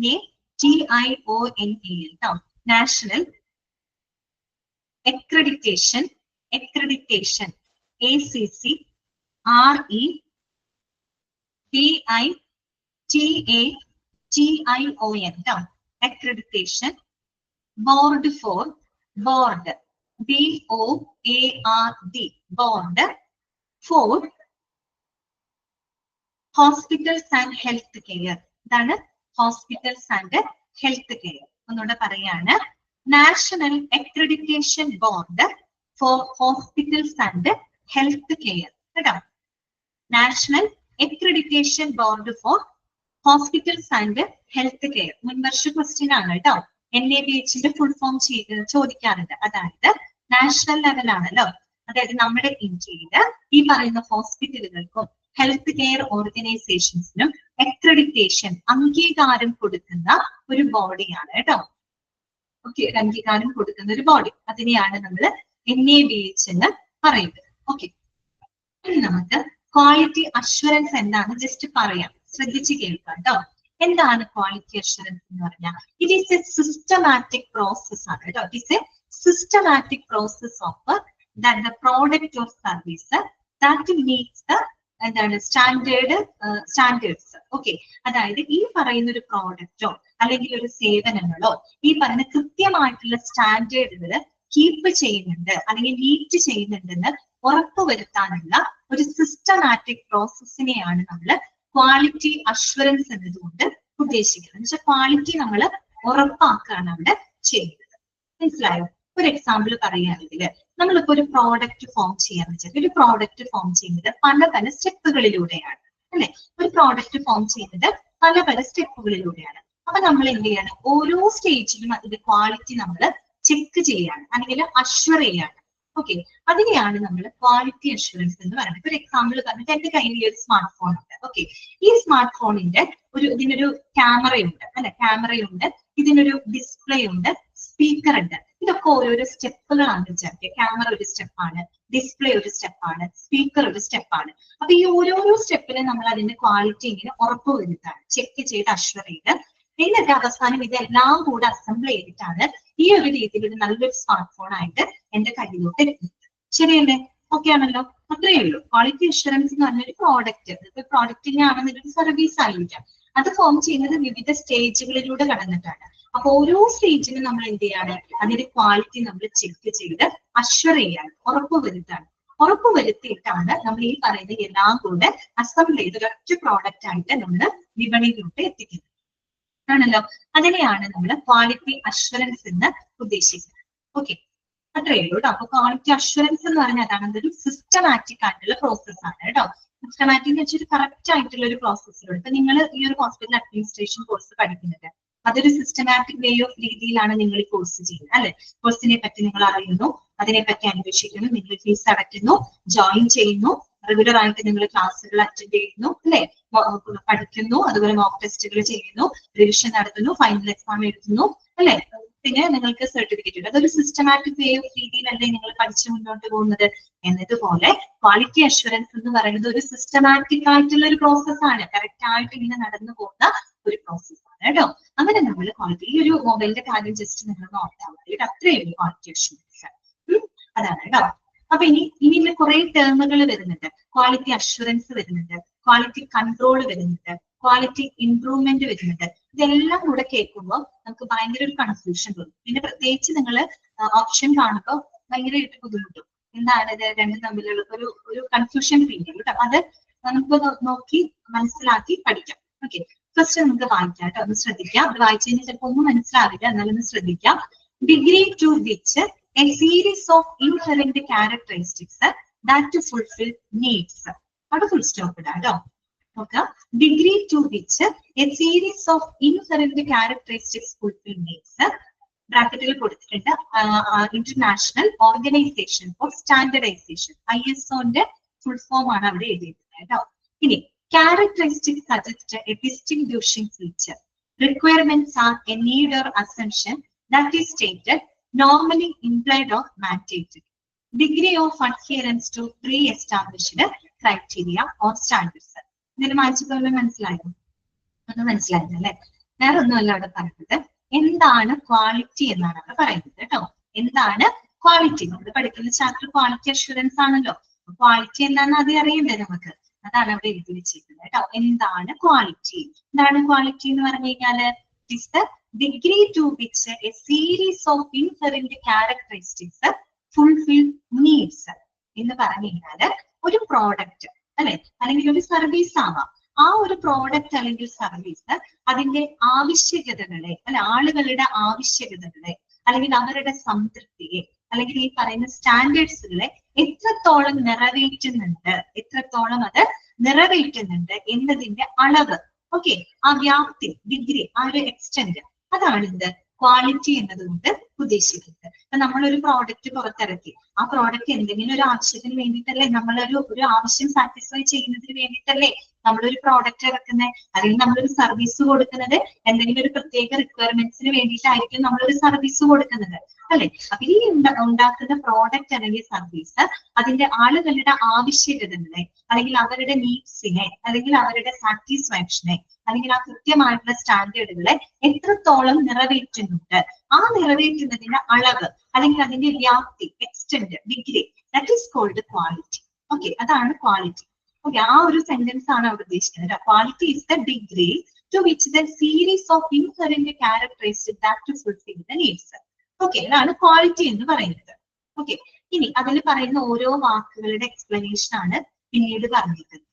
NATIONAL കേട്ടോ. നാഷണൽ അക്രഡിറ്റേഷൻ ACC REBITATION കേട്ടോ. Accreditation. Board for board BOARD board for hospitals and health care. ഇതാണ് ഹോസ്പിറ്റൽസ് ആൻഡ് ഹെൽത്ത് കെയർ. ഒന്നുകൂടെ പറയാണ്. National accreditation board for hospitals and health care. കേട്ടോ, national accreditation board for hospitals and health care. മുൻവർഷ question ആണ് കേട്ടോ. NABHന്റെ full form ചോദിക്കാറുണ്ട്. അതായത് national ലെവലാണല്ലോ, അതായത് നമ്മുടെ ഇന്ത്യയില് ഈ പറയുന്ന ഹോസ്പിറ്റലുകൾക്കും ഹെൽത്ത് കെയർ ഓർഗനൈസേഷൻസിനും അക്രഡിറ്റേഷൻ അംഗീകാരം കൊടുക്കുന്ന ഒരു ബോഡിയാണ് കേട്ടോ. ഓക്കെ, അംഗീകാരം കൊടുക്കുന്ന ഒരു ബോഡി, അതിനെയാണ് നമ്മൾ NABH എന്ന് പറയുന്നത്. ഓക്കെ, ഇനി നമുക്ക് ക്വാളിറ്റി അഷ്വറൻസ് എന്താണെന്ന് ജസ്റ്റ് പറയാം, ശ്രദ്ധിച്ച് കേൾക്കാം കേട്ടോ. എന്താണ് ക്വാളിറ്റി അഷ്വറൻസ് എന്ന് പറഞ്ഞാൽ? It is A systematic process ആണ് കേട്ടോ. It is A systematic process of that the product or service that meets the എന്താണ് സ്റ്റാൻഡേർഡ്സ്. ഓക്കെ, അതായത് ഈ പറയുന്ന ഒരു പ്രോഡക്റ്റോ അല്ലെങ്കിൽ ഒരു സേവനങ്ങളോ ഈ പറയുന്ന കൃത്യമായിട്ടുള്ള സ്റ്റാൻഡേർഡുകൾ കീപ്പ് ചെയ്യുന്നുണ്ട് അല്ലെങ്കിൽ മീറ്റ് ചെയ്യുന്നുണ്ടെന്ന് ഉറപ്പുവരുത്താനുള്ള ഒരു സിസ്റ്റമാറ്റിക് പ്രോസസ്സിനെയാണ് നമ്മൾ ക്വാളിറ്റി അഷ്വറൻസ് എന്നതുകൊണ്ട് ഉദ്ദേശിക്കുന്നത്. എന്ന് വെച്ചാൽ ക്വാളിറ്റി നമ്മൾ ഉറപ്പാക്കുകയാണ് അവിടെ ചെയ്യുന്നത്. മനസ്സിലായോ? ഒരു എക്സാമ്പിൾ പറയുകയാണെങ്കിൽ നമ്മളിപ്പോ ഒരു പ്രോഡക്റ്റ് ഫോം ചെയ്യാന്ന് വെച്ചാൽ ഒരു പ്രോഡക്റ്റ് ഫോം ചെയ്യുന്നത് പല പല സ്റ്റെപ്പുകളിലൂടെയാണ് അല്ലെ. ഒരു പ്രോഡക്റ്റ് ഫോം ചെയ്യുന്നത് പല പല സ്റ്റെപ്പുകളിലൂടെയാണ്. അപ്പൊ നമ്മൾ എന്ത് ചെയ്യാണ്? ഓരോ സ്റ്റേജിലും അതിന്റെ ക്വാളിറ്റി നമ്മൾ ചെക്ക് ചെയ്യാണ് അല്ലെങ്കിൽ അഷ്വർ ചെയ്യാണ്. ഓക്കെ, അതിനെയാണ് നമ്മൾ ക്വാളിറ്റി അഷ്വറൻസ് എന്ന് പറയുന്നത്. ഒരു എക്സാമ്പിൾ പറഞ്ഞിട്ട് എന്റെ കയ്യിൽ ഒരു സ്മാർട്ട് ഫോൺ ഉണ്ട്. ഓക്കെ, ഈ സ്മാർട്ട് ഫോണിന്റെ ഇതിനൊരു ക്യാമറയുണ്ട് അല്ലെ, ക്യാമറയുണ്ട്, ഇതിനൊരു ഡിസ്പ്ലേ ഉണ്ട്, സ്പീക്കർ ഉണ്ട്. ഇതൊക്കെ ഓരോരോ സ്റ്റെപ്പുകളാണ് വിചാരിക്കുക. ക്യാമറ ഒരു സ്റ്റെപ്പാണ്, ഡിസ്പ്ലേ ഒരു സ്റ്റെപ്പാണ്, സ്പീക്കർ ഒരു സ്റ്റെപ്പാണ്. അപ്പൊ ഈ ഓരോരോ സ്റ്റെപ്പിലും നമ്മൾ അതിന്റെ ക്വാളിറ്റി ഇങ്ങനെ ഉറപ്പുവരുത്താണ്, ചെക്ക് ചെയ്ത് അഷ്വർ ചെയ്ത് എന്നിട്ട് അവസാനം ഇതെല്ലാം കൂടെ അസംബിൾ ചെയ്തിട്ടാണ് ഈ ഒരു രീതിയിൽ ഒരു നല്ലൊരു സ്മാർട്ട് ഫോൺ ആയിട്ട് എന്റെ കയ്യിലോട്ട് എത്തുന്നത്. ശരിയല്ലേ? ഓക്കെ ആണല്ലോ? അത്രയേ ഉള്ളൂ. ക്വാളിറ്റി അഷ്വറൻസ് എന്ന് പറഞ്ഞൊരു പ്രോഡക്റ്റ്, ഇപ്പൊ പ്രോഡക്റ്റിനെ ആണെന്നൊരു സർവീസ് ആയിരിക്കാം, അത് ഫോം ചെയ്യുന്നത് വിവിധ സ്റ്റേജുകളിലൂടെ കടന്നിട്ടാണ്. അപ്പൊ ഓരോ സ്റ്റേജിനും നമ്മൾ എന്ത് ചെയ്യാണ്? അതിന്റെ ക്വാളിറ്റി നമ്മൾ ചെക്ക് ചെയ്ത് അഷ്വർ ചെയ്യാണ്, ഉറപ്പുവരുത്താണ്. ഉറപ്പുവരുത്തിയിട്ടാണ് നമ്മൾ ഈ പറയുന്ന എല്ലാം കൂടെ അസംബിൾ ചെയ്ത് ഒരൊറ്റ പ്രോഡക്റ്റ് ആയിട്ട് നമ്മൾ വിപണിയിലോട്ട് എത്തിക്കുന്നത് ആണല്ലോ. അതിനെയാണ് നമ്മൾ ക്വാളിറ്റി അഷ്വറൻസ് എന്ന് ഉദ്ദേശിക്കുന്നത്. ഓക്കെ, അത്രയേ ഉള്ളൂ കേട്ടോ. അപ്പൊ ക്വാളിറ്റി അഷ്വറൻസ് എന്ന് പറഞ്ഞാൽ അതാണ്, അതൊരു സിസ്റ്റമാറ്റിക് ആയിട്ടുള്ള പ്രോസസ് ആണ് കേട്ടോ. സിസ്റ്റമാറ്റിക് എന്ന് വെച്ചാൽ കറക്റ്റ് ആയിട്ടുള്ള ഒരു പ്രോസസ്സിലൂടെ. ഇപ്പൊ നിങ്ങൾ ഈ ഒരു ഹോസ്പിറ്റൽ അഡ്മിനിസ്ട്രേഷൻ കോഴ്സ് പഠിക്കുന്നത് അതൊരു സിസ്റ്റമാറ്റിക് വേ ഓഫ് രീതിയിലാണ് നിങ്ങൾ ഈ കോഴ്സ് ചെയ്യുന്നത് അല്ലെ. കോഴ്സിനെ പറ്റി നിങ്ങൾ അറിയുന്നു, അതിനെപ്പറ്റി അന്വേഷിക്കുന്നു, നിങ്ങൾ ഫീസ് അടയ്ക്കുന്നു, ജോയിൻ ചെയ്യുന്നു, റെഗുലർ ആയിട്ട് നിങ്ങൾ ക്ലാസ്സുകൾ അറ്റൻഡ് ചെയ്യുന്നു അല്ലെ, പഠിക്കുന്നു, അതുപോലെ മോക്ക് ടെസ്റ്റുകൾ ചെയ്യുന്നു, റിവിഷൻ നടത്തുന്നു, ഫൈനൽ എക്സാം എഴുതുന്നു അല്ലെ. പിന്നെ നിങ്ങൾക്ക് സർട്ടിഫിക്കറ്റ് ഉണ്ട്. അതൊരു സിസ്റ്റമാറ്റിക് വേ ഓഫ് രീതിയിലല്ലേ നിങ്ങൾ പഠിച്ചു മുന്നോട്ട് പോകുന്നത്. എന്നതുപോലെ ക്വാളിറ്റി അഷ്വറൻസ് എന്ന് പറയുന്നത് ഒരു സിസ്റ്റമാറ്റിക് ആയിട്ടുള്ള ഒരു പ്രോസസ് ആണ്, കറക്റ്റ് ആയിട്ട് ഇങ്ങനെ നടന്നു പോകുന്ന ഒരു പ്രോസസ് ആണ് കേട്ടോ. അങ്ങനെ നമ്മൾ ക്വാളിറ്റി, ഈ ഒരു മൊബൈലിന്റെ കാര്യം ജസ്റ്റ് നിങ്ങൾ നോക്കാൻ മതി, അത്രയേ ഉള്ളൂ ക്വാളിറ്റി അഷ്വറൻസ്. അതാണ് കേട്ടോ. അപ്പൊ ഇനി കുറെ ടേമുകൾ വരുന്നുണ്ട്. ക്വാളിറ്റി അഷ്വറൻസ് വരുന്നുണ്ട്, ക്വാളിറ്റി കൺട്രോൾ വരുന്നുണ്ട്, ക്വാളിറ്റി ഇംപ്രൂവ്മെന്റ് വരുന്നുണ്ട്. ഇതെല്ലാം കൂടെ കേൾക്കുമ്പോൾ നമുക്ക് ഭയങ്കര ഒരു കൺഫ്യൂഷൻ തോന്നും. പിന്നെ പ്രത്യേകിച്ച് നിങ്ങൾ ഓപ്ഷൻ കാണുമ്പോൾ ഭയങ്കരമായിട്ട് ബുദ്ധിമുട്ടും. എന്താണ് ഇത് രണ്ടും തമ്മിലുള്ള ഒരു കൺഫ്യൂഷൻ ഫീൽ ചെയ്യും കേട്ടോ. അത് നമുക്ക് നോക്കി മനസ്സിലാക്കി പഠിക്കാം. ഓക്കെ, ഫസ്റ്റ് നമുക്ക് വായിക്കാം കേട്ടോ, ഒന്ന് ശ്രദ്ധിക്കാം. അത് വായിച്ചു കഴിഞ്ഞാൽ ചിലപ്പോൾ ഒന്നും മനസ്സിലാവില്ല, എന്നാലും ഒന്ന് ശ്രദ്ധിക്കാം. Degree to which a series of inherent characteristics that to fulfill needs. അവിടെ ഫുൾ സ്റ്റോപ്പ് ഇടാം കേട്ടോ. നോക്കാം, degree to which a series of inherent characteristics fulfill needs. ബ്രാക്കറ്റിൽ കൊടുത്തിട്ടുണ്ട് ഇന്റർനാഷണൽ ഓർഗനൈസേഷൻ ഫോർ സ്റ്റാൻഡർഡൈസേഷൻ, ISOന്റെ ഫുൾ ഫോം ആണ് അവിടെ എഴുതിയിട്ടുള്ളത് കേട്ടോ. ഇനി characteristics suggest a distinguishing feature. Requirements are a need or assumption that is stated, normally implied or mandated. Degree of adherence to pre-established criteria or standards. ഇതിന് വായിച്ചപ്പോൾ മനസ്സിലായോ? ഒന്ന് മനസ്സിലായിരുന്നു അല്ലെ? വേറെ ഒന്നുമല്ല അവിടെ പറയുന്നത്. എന്താണ് ക്വാളിറ്റി എന്നാണ് അവിടെ പറയുന്നത് കേട്ടോ. എന്താണ് ക്വാളിറ്റി? നമ്മൾ പഠിക്കുന്ന ചാപ്റ്റർ ക്വാളിറ്റി അഷ്വറൻസ് ആണല്ലോ. ക്വാളിറ്റി എന്താണെന്ന് ആദ്യം അറിയണ്ടേ നമുക്ക്. അതാണ് അവിടെ എഴുതി വെച്ചിരിക്കുന്നത് കേട്ടോ. എന്താണ് ക്വാളിറ്റി? എന്താണ് ക്വാളിറ്റി എന്ന് പറഞ്ഞു കഴിഞ്ഞാല് is the degree to which a series of inherent characteristics fulfill needs. എന്ന് പറഞ്ഞു കഴിഞ്ഞാല് ഒരു പ്രോഡക്റ്റ് അല്ലെ, അല്ലെങ്കിൽ ഒരു സർവീസ് ആവാം. ആ ഒരു പ്രോഡക്റ്റ് അല്ലെങ്കിൽ സർവീസ് അതിന്റെ ആവശ്യകതകളെ അല്ലെ, ആളുകളുടെ ആവശ്യകതകളെ അല്ലെങ്കിൽ അവരുടെ സംതൃപ്തിയെ അല്ലെങ്കിൽ ഈ പറയുന്ന സ്റ്റാൻഡേർഡ്സുകളെ എത്രത്തോളം നിറവേറ്റുന്നുണ്ട് എന്നതിന്റെ അളവ്, ഓക്കെ, ആ വ്യാപ്തി, ഡിഗ്രി, ആ ഒരു എക്സ്റ്റെന്റ്, അതാണ് എന്ത് ക്വാളിറ്റി എന്നതുകൊണ്ട് ഉദ്ദേശിക്കുന്നത്. അപ്പൊ നമ്മളൊരു പ്രോഡക്റ്റ് പുറത്തിറക്കി, ആ പ്രോഡക്റ്റ് എന്തെങ്കിലും ഒരു ആവശ്യത്തിന് വേണ്ടിയിട്ടല്ലേ, നമ്മളൊരു ആവശ്യം സാറ്റിസ്ഫൈ ചെയ്യുന്നതിന് വേണ്ടിയിട്ടല്ലേ നമ്മളൊരു പ്രോഡക്റ്റ് ഇറക്കുന്നത്, അല്ലെങ്കിൽ നമ്മളൊരു സർവീസ് കൊടുക്കുന്നത് എന്തെങ്കിലും ഒരു പ്രത്യേക റിക്വയർമെന്റ്സിന് വേണ്ടിയിട്ടായിരിക്കും നമ്മളൊരു സർവീസ് കൊടുക്കുന്നത്, അല്ലെ? അപ്പൊ ഈ ഉണ്ടാക്കുന്ന പ്രോഡക്റ്റ് അല്ലെങ്കിൽ സർവീസ് അതിന്റെ ആളുകളുടെ ആവശ്യകതകളെ അല്ലെങ്കിൽ അവരുടെ നീഡ്സിനെ അല്ലെങ്കിൽ അവരുടെ സാറ്റിസ്ഫാക്ഷനെ അല്ലെങ്കിൽ ആ കൃത്യമായിട്ടുള്ള സ്റ്റാൻഡേർഡുകളെ എത്രത്തോളം നിറവേറ്റുന്നുണ്ട്, ആ നിറവേറ്റുന്നതിന്റെ അളവ് അല്ലെങ്കിൽ അതിന്റെ വ്യാപ്തി, extent, degree, that is called quality. Okay, അതാണ് ക്വാളിറ്റി. ഓക്കെ, ആ ഒരു സെന്റൻസ് ആണ് അവിടെ ഉദ്ദേശിക്കുന്നത്. Quality is the degree to which the series of inherent characteristic that fulfil the needs. Okay, അതാണ് ക്വാളിറ്റി എന്ന് പറയുന്നത്. ഓക്കെ, ഇനി അതിൽ പറയുന്ന ഓരോ വാക്കുകളുടെ എക്സ്പ്ലനേഷൻ ആണ് പിന്നീട് പറഞ്ഞിരിക്കുന്നത്.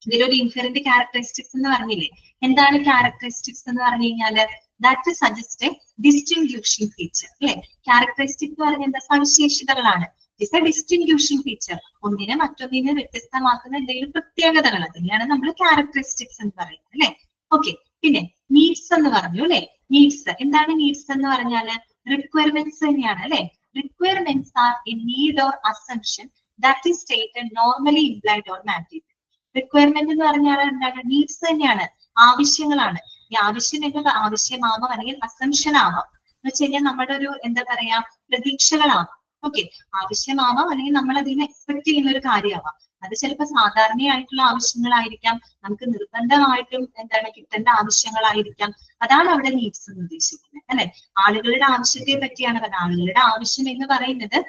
ഇതിലൊരു ഇൻഹെറന്റ് ക്യാരക്ടറിസ്റ്റിക്സ് എന്ന് പറഞ്ഞില്ലേ, എന്താണ് ക്യാരക്ടറിസ്റ്റിക്സ് എന്ന് പറഞ്ഞു കഴിഞ്ഞാല് ദാറ്റ് സജസ്റ്റ് എ ഡിസ്റ്റിങ്ക്യൂഷിംഗ് ഫീച്ചർ, അല്ലെ? ക്യാരക്ടറിസ്റ്റിക് എന്ന് പറഞ്ഞാൽ എന്താ, സവിശേഷതകളാണ്. ഇറ്റ്സ് എ ഡിസ്റ്റിങ്ക്യൂഷിംഗ് ഫീച്ചർ, ഒന്നിനെ മറ്റൊന്നിനെ വ്യത്യസ്തമാക്കുന്ന എന്തെങ്കിലും പ്രത്യേകതകൾ, അതിനെയാണ് നമ്മൾ ക്യാരക്ടറിസ്റ്റിക്സ് എന്ന് പറയുന്നത്, അല്ലെ? ഓക്കെ, പിന്നെ നീഡ്സ് എന്ന് പറഞ്ഞു, അല്ലെ? നീഡ്സ് എന്താണ്? നീഡ്സ് എന്ന് പറഞ്ഞാല് റിക്വയർമെന്റ്സ് തന്നെയാണ്, അല്ലെ? Requirements are a need or assumption that is stated normally implied or mandated. Requirement എന്ന് പറഞ്ഞാൽ എന്താണ്? നീഡ്സ് തന്നെയാണ്, ആവശ്യങ്ങളാണ്. ഈ ആവശ്യം എന്നത് ആവശ്യമാവാം അല്ലെങ്കിൽ അസംഷൻ ആവാം, എന്ന് വെച്ച് കഴിഞ്ഞാൽ നമ്മുടെ ഒരു എന്താ പറയാ പ്രതീക്ഷകളാവാം. ഓക്കെ, ആവശ്യമാവാം അല്ലെങ്കിൽ നമ്മൾ അതിനെ എക്സ്പെക്ട് ചെയ്യുന്ന ഒരു കാര്യമാവാം. അത് ചിലപ്പോൾ സാധാരണയായിട്ടുള്ള ആവശ്യങ്ങളായിരിക്കാം, നമുക്ക് നിർബന്ധമായിട്ടും എന്താണ് കിട്ടേണ്ട ആവശ്യങ്ങളായിരിക്കാം. അതാണ് അവിടെ നീഡ്സ് എന്ന് ഉദ്ദേശിക്കുന്നത്, അല്ലെ? ആളുകളുടെ ആവശ്യത്തെ പറ്റിയാണ് പറയുന്നത്. ആളുകളുടെ ആവശ്യം എന്ന് പറയുന്നത്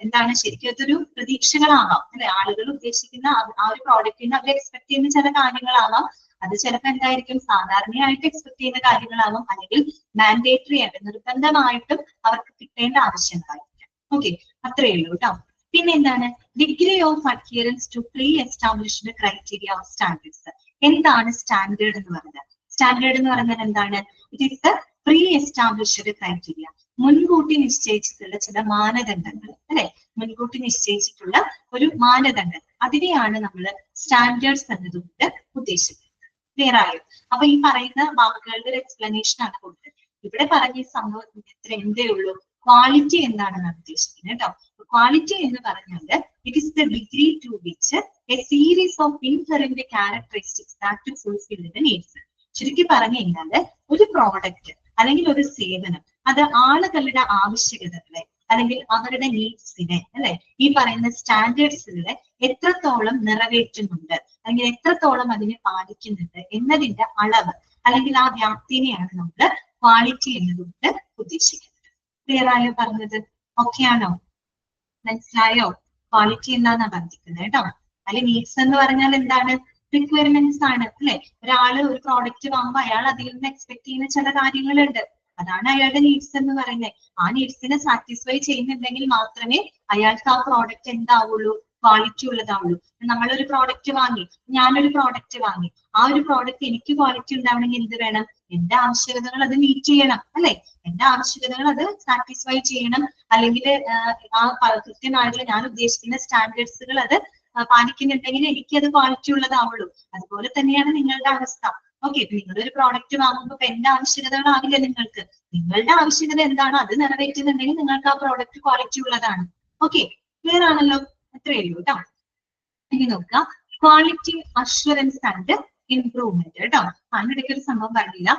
എന്താണ്, ശരിക്കും അതൊരു പ്രതീക്ഷകളാവാം, അല്ലെ? ആളുകൾ ഉദ്ദേശിക്കുന്ന ആ ഒരു പ്രോഡക്റ്റിന് അവർ എക്സ്പെക്ട് ചെയ്യുന്ന ചില കാര്യങ്ങളാവാം. അത് ചിലപ്പോൾ എന്തായിരിക്കും, സാധാരണയായിട്ട് എക്സ്പെക്ട് ചെയ്യുന്ന കാര്യങ്ങളാവാം, അല്ലെങ്കിൽ മാൻഡേറ്ററി ആയിട്ട് നിർബന്ധമായിട്ടും അവർക്ക് കിട്ടേണ്ട ആവശ്യങ്ങളായിരിക്കും. ഓക്കെ, അത്രയേ ഉള്ളൂ കേട്ടോ. പിന്നെ എന്താണ് degree of adherence to pre established criteria of standards. എന്താണ് സ്റ്റാൻഡേർഡ് എന്ന് പറഞ്ഞത്? സ്റ്റാൻഡേർഡ് എന്ന് പറഞ്ഞാൽ എന്താണ്? It is the pre established criteria, മുൻകൂട്ടി നിശ്ചയിച്ചിട്ടുള്ള ചില മാനദണ്ഡങ്ങൾ, അല്ലെ? മുൻകൂട്ടി നിശ്ചയിച്ചിട്ടുള്ള ഒരു മാനദണ്ഡം, അതിനെയാണ് നമ്മൾ സ്റ്റാൻഡേർഡ്സ് എന്നതുകൊണ്ട് ഉദ്ദേശിക്കുന്നത്. ക്ലിയർ ആയോ? അപ്പൊ ഈ പറയുന്ന വാക്കുകളുടെ ഒരു എക്സ്പ്ലനേഷൻ ആണ് കൊടുത്തത്. ഇവിടെ പറഞ്ഞ സംഭവം ഇത്ര എന്തേ ഉള്ളൂ, ക്വാളിറ്റി എന്താണെന്നാണ് ഉദ്ദേശിക്കുന്നത് കേട്ടോ. ക്വാളിറ്റി എന്ന് പറഞ്ഞാൽ it is the degree to which a series of inherent characteristics that fulfil the needs. ചുരുക്കി പറഞ്ഞു കഴിഞ്ഞാല് ഒരു പ്രോഡക്റ്റ് അല്ലെങ്കിൽ ഒരു സേവനം അത് ആളുകളുടെ ആവശ്യകതകളെ അല്ലെങ്കിൽ അവരുടെ നീഡ്സിനെ, അല്ലെ, ഈ പറയുന്ന സ്റ്റാൻഡേർഡ്സുകളെ എത്രത്തോളം നിറവേറ്റുന്നുണ്ട് അല്ലെങ്കിൽ എത്രത്തോളം അതിനെ പാലിക്കുന്നുണ്ട് എന്നതിന്റെ അളവ് അല്ലെങ്കിൽ ആ വ്യാപ്തിനെയാണ് നമ്മൾ ക്വാളിറ്റി എന്നതുകൊണ്ട് ഉദ്ദേശിക്കുന്നത്. ക്ലിയർ ആയോ പറഞ്ഞത്? ഓക്കെ ആണോ? മനസ്സിലായോ? ക്വാളിറ്റി എന്താന്നാ പറഞ്ഞിരിക്കുന്നത് കേട്ടോ. അല്ലെ നീഡ്സ് എന്ന് പറഞ്ഞാൽ എന്താണ്? റിക്വയർമെന്റ്സ് ആണ്, അല്ലെ? ഒരാള് ഒരു പ്രോഡക്റ്റ് വാങ്ങുമ്പോൾ അയാൾ അതിൽ നിന്ന് എക്സ്പെക്ട് ചെയ്യുന്ന ചില കാര്യങ്ങളുണ്ട്, അതാണ് അയാളുടെ നീഡ്സ് എന്ന് പറയുന്നത്. ആ നീഡ്സിനെ സാറ്റിസ്ഫൈ ചെയ്യുന്നുണ്ടെങ്കിൽ മാത്രമേ അയാൾക്ക് ആ പ്രോഡക്റ്റ് എന്താവുള്ളൂ, ക്വാളിറ്റി ഉള്ളതാവുള്ളൂ. നമ്മളൊരു പ്രോഡക്റ്റ് വാങ്ങി, ഞാനൊരു പ്രോഡക്റ്റ് വാങ്ങി, ആ ഒരു പ്രോഡക്റ്റ് എനിക്ക് ക്വാളിറ്റി ഉണ്ടാവണമെങ്കിൽ എന്ത് വേണം? എന്റെ ആവശ്യകതകൾ അത് മീറ്റ് ചെയ്യണം, അല്ലെ? എന്റെ ആവശ്യകതകൾ അത് സാറ്റിസ്ഫൈ ചെയ്യണം, അല്ലെങ്കിൽ ആ കൃത്യമായിട്ടുള്ള ഞാൻ ഉദ്ദേശിക്കുന്ന സ്റ്റാൻഡേർഡ്സുകൾ അത് പാലിക്കുന്നുണ്ടെങ്കിൽ എനിക്ക് അത് ക്വാളിറ്റി ഉള്ളതാവുള്ളൂ. അതുപോലെ തന്നെയാണ് നിങ്ങളുടെ അവസ്ഥ. ഓക്കെ, നിങ്ങളൊരു പ്രോഡക്റ്റ് വാങ്ങുമ്പോൾ എന്റെ ആവശ്യകതകളാവില്ല നിങ്ങൾക്ക്. നിങ്ങളുടെ ആവശ്യകത എന്താണോ അത് നിറവേറ്റുന്നുണ്ടെങ്കിൽ നിങ്ങൾക്ക് ആ പ്രോഡക്റ്റ് ക്വാളിറ്റി ഉള്ളതാണ്. ഓക്കെ, ക്ലിയർ ആണല്ലോ? അത്രയേ ഉള്ളൂ കേട്ടോ. ഇനി നോക്കുക, ക്വാളിറ്റി അഷ്വറൻസ് ആൻഡ് ഇംപ്രൂവ്മെന്റ് കേട്ടോ. അതിനിടയ്ക്ക് ഒരു സംഭവം പറഞ്ഞില്ല,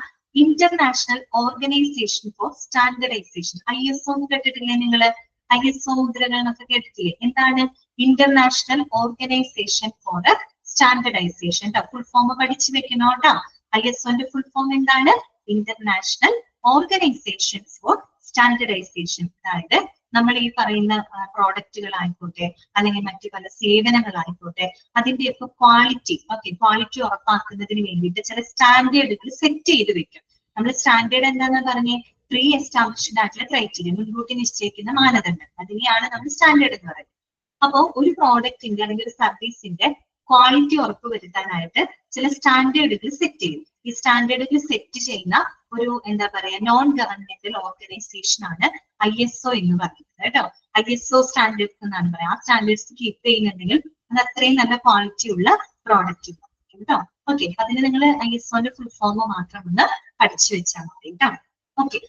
International organisation for Standardization, ISO എന്ന് കേട്ടിട്ടില്ലേ നിങ്ങള്? ISO മുദ്രകൾ എന്നൊക്കെ കേട്ടിട്ടില്ലേ? എന്താണ്? International organisation for Standardization. Full form പഠിച്ചു വെക്കണോ കേട്ടോ. ISOന്റെ ഫുൾ ഫോം എന്താണ്? International organisation for Standardization. അതായത് നമ്മൾ ഈ പറയുന്ന പ്രോഡക്റ്റുകളായിക്കോട്ടെ അല്ലെങ്കിൽ മറ്റു പല സേവനങ്ങളായിക്കോട്ടെ അതിന്റെയൊക്കെ ക്വാളിറ്റി, ഓക്കെ, ക്വാളിറ്റി ഉറപ്പാക്കുന്നതിന് വേണ്ടിയിട്ട് ചില സ്റ്റാൻഡേർഡുകൾ സെറ്റ് ചെയ്ത് വെക്കും. നമ്മൾ സ്റ്റാൻഡേർഡ് എന്താണെന്ന് പറഞ്ഞേ? പ്രീ എസ്റ്റാബ്ലിഷ്ഡ് ആയിട്ടുള്ള ക്രൈറ്റീരിയ, മുൻകൂട്ടി നിശ്ചയിക്കുന്ന മാനദണ്ഡം, അതിനെയാണ് നമ്മൾ സ്റ്റാൻഡേർഡ് എന്ന് പറയുന്നത്. അപ്പോൾ ഒരു പ്രോഡക്റ്റിന്റെ അല്ലെങ്കിൽ ഒരു സർവീസിന്റെ ക്വാളിറ്റി ഉറപ്പുവരുത്താനായിട്ട് ചില സ്റ്റാൻഡേർഡുകൾ സെറ്റ് ചെയ്യും. ഈ സ്റ്റാൻഡേർഡിൽ സെറ്റ് ചെയ്യുന്ന ഒരു എന്താ പറയാ നോൺ ഗവൺമെന്റൽ ഓർഗനൈസേഷൻ ആണ് ISO എന്ന് പറയുന്നത് കേട്ടോ. ISO സ്റ്റാൻഡേർഡ്സ് എന്നാണ് പറയാം. ആ സ്റ്റാൻഡേർഡ്സ് കീപ്പ് ചെയ്യുന്നുണ്ടെങ്കിൽ അത് അത്രയും നല്ല ക്വാളിറ്റി ഉള്ള പ്രോഡക്റ്റ് കേട്ടോ. ഓക്കെ, അതിന് നിങ്ങൾ ISOന്റെ ഫുൾ ഫോം മാത്രം ഒന്ന് പഠിച്ചു വെച്ചാൽ മതി കേട്ടോ. ഓക്കെ,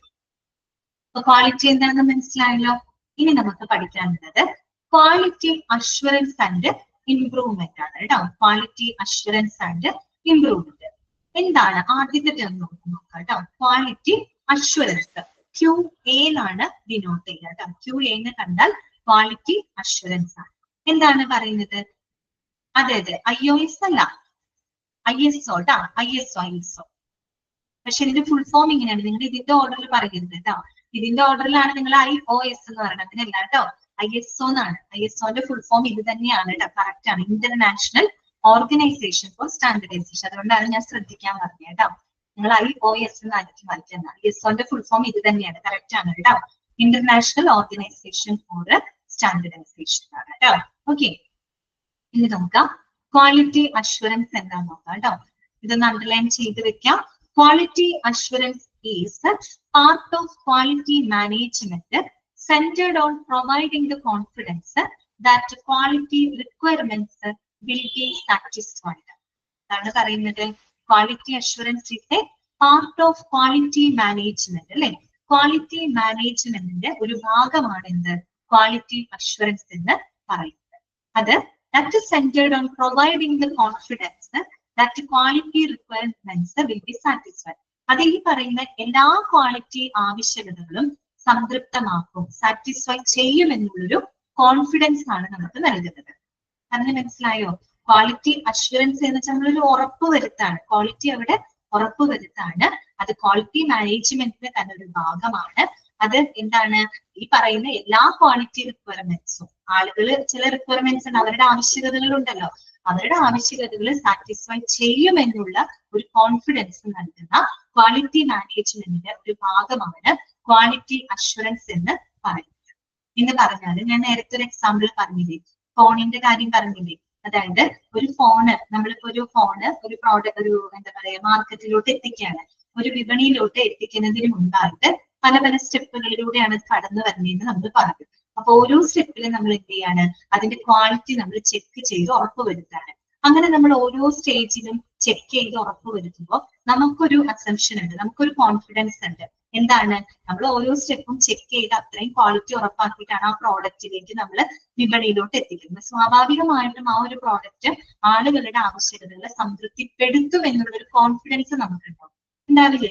അപ്പൊ ക്വാളിറ്റി എന്താണെന്ന് മനസ്സിലായല്ലോ. ഇനി നമുക്ക് പഠിക്കാനുള്ളത് ക്വാളിറ്റി അഷ്വറൻസ് ആൻഡ് ഇംപ്രൂവ്മെന്റ് ആണ് കേട്ടോ. ക്വാളിറ്റി അഷ്വറൻസ് ആൻഡ് ഇംപ്രൂവ്മെന്റ് എന്താണ്? ആദ്യത്തെ ടേം നോക്കാം കേട്ടോ. ക്വാളിറ്റി അഷ്വറൻസ് QA ലാണ് ഡിനോട്ട് ചെയ്യുക കേട്ടോ. QA എന്ന് കണ്ടാൽ ക്വാളിറ്റി അഷ്വറൻസ് ആണ്. എന്താണ് പറയുന്നത്? അതെ, IOS അല്ല, ISO ട്ടാ. ISO. പക്ഷെ ഇതിന്റെ ഫുൾ ഫോം ഇങ്ങനെയാണ്. നിങ്ങൾ ഇതിന്റെ ഓർഡറിൽ പറയരുത് കേട്ടോ. ഇതിന്റെ ഓർഡറിലാണ് നിങ്ങൾ IOS എന്ന് പറയുന്നത്. അതിനല്ല കേട്ടോ, ISO എന്നാണ്. ISOന്റെ ഫുൾ ഫോം ഇത് തന്നെയാണ് കേട്ടോ. കറക്റ്റ് ആണ്. International organisation for Standardization. അതുകൊണ്ടാണ് ഞാൻ ശ്രദ്ധിക്കാൻ പറഞ്ഞത് കേട്ടോ. നിങ്ങൾ IOS എന്നായിരിക്കും വായിക്കുന്നത്. ISOന്റെ ഫുൾ ഫോം ഇത് തന്നെയാണ്. കറക്റ്റ് ആണ് കേട്ടോ. ഇന്റർനാഷണൽ ഓർഗനൈസേഷൻ ഫോർ സ്റ്റാൻഡർഡൈസേഷൻ ആണ് കേട്ടോ. ഓക്കെ, ഇനി നോക്കാം ക്വാളിറ്റി അഷ്വറൻസ് എന്താന്ന് നോക്കാം കേട്ടോ. ഇതൊന്ന് അണ്ടർലൈൻ ചെയ്ത് വെക്കാം. Quality assurance is part of quality management centered on providing the confidence that quality requirements will be satisfied. അതാണ് പറയുന്നത്. Quality assurance is A part of quality management അല്ലെ. ക്വാളിറ്റി മാനേജ്മെന്റിന്റെ ഒരു ഭാഗമാണ് എന്ത്? ക്വാളിറ്റി അഷ്വറൻസ് എന്ന് പറയുന്നത്. അത് that is centered on providing the confidence that quality requirements will be satisfied. അത് ഈ പറയുന്ന എല്ലാ ക്വാളിറ്റി ആവശ്യകതകളും സംതൃപ്തമാക്കും, സാറ്റിസ്ഫൈ ചെയ്യും എന്നുള്ളൊരു കോൺഫിഡൻസ് ആണ് നമുക്ക് നൽകുന്നത്. അതിന് മനസ്സിലായോ? ക്വാളിറ്റി അഷ്വറൻസ് എന്ന് വെച്ചാൽ നമ്മളൊരു ഉറപ്പ് വരുത്താണ്. ക്വാളിറ്റി അവിടെ ഉറപ്പ് വരുത്താണ്. അത് ക്വാളിറ്റി മാനേജ്മെന്റിന്റെ തന്നെ ഒരു ഭാഗമാണ്. അത് എന്താണ്? ഈ പറയുന്ന എല്ലാ ക്വാളിറ്റി റിക്വയർമെന്റ്സും, ആളുകൾ ചില റിക്വയർമെന്റ്സ് ഉണ്ട്, അവരുടെ ആവശ്യകതകൾ ഉണ്ടല്ലോ, അവരുടെ ആവശ്യകതകൾ സാറ്റിസ്ഫൈ ചെയ്യുമെന്നുള്ള ഒരു കോൺഫിഡൻസ് നൽകുന്ന ക്വാളിറ്റി മാനേജ്മെന്റിന്റെ ഒരു ഭാഗമാണ് ക്വാളിറ്റി അഷ്വറൻസ് എന്ന് പറയുന്നത്. എന്ന് പറഞ്ഞാൽ ഞാൻ നേരത്തെ ഒരു എക്സാമ്പിൾ പറഞ്ഞില്ലേ, ഫോണിന്റെ കാര്യം പറഞ്ഞില്ലേ. അതായത് ഒരു ഫോണ്, നമ്മളിപ്പോ ഒരു പ്രോഡക്റ്റ് ഒരു എന്താ പറയാ മാർക്കറ്റിലോട്ട് എത്തിക്കുകയാണ്. ഒരു വിപണിയിലോട്ട് എത്തിക്കുന്നതിന് മുമ്പായിട്ട് പല പല സ്റ്റെപ്പുകളിലൂടെയാണ് കടന്നു വരുന്നതെന്ന് നമ്മൾ പറഞ്ഞു. അപ്പൊ ഓരോ സ്റ്റെപ്പിലും നമ്മൾ എന്ത് ചെയ്യാണ്? അതിന്റെ ക്വാളിറ്റി നമ്മൾ ചെക്ക് ചെയ്ത് ഉറപ്പുവരുത്താണ്. അങ്ങനെ നമ്മൾ ഓരോ സ്റ്റേജിലും ചെക്ക് ചെയ്ത് ഉറപ്പുവരുത്തുമ്പോൾ നമുക്കൊരു അസംഷൻ ഉണ്ട്, നമുക്കൊരു കോൺഫിഡൻസ് ഉണ്ട്. എന്താണ്? നമ്മൾ ഓരോ സ്റ്റെപ്പും ചെക്ക് ചെയ്ത് അത്രയും ക്വാളിറ്റി ഉറപ്പാക്കിയിട്ടാണ് ആ പ്രോഡക്റ്റിലേക്ക് നമ്മൾ വിപണിയിലോട്ട് എത്തിക്കുന്നത്. സ്വാഭാവികമായിട്ടും ആ ഒരു പ്രോഡക്റ്റ് ആളുകളുടെ ആവശ്യകതകളെ സംതൃപ്തിപ്പെടുത്തും എന്നുള്ളൊരു കോൺഫിഡൻസ് നമുക്കുണ്ടാവും.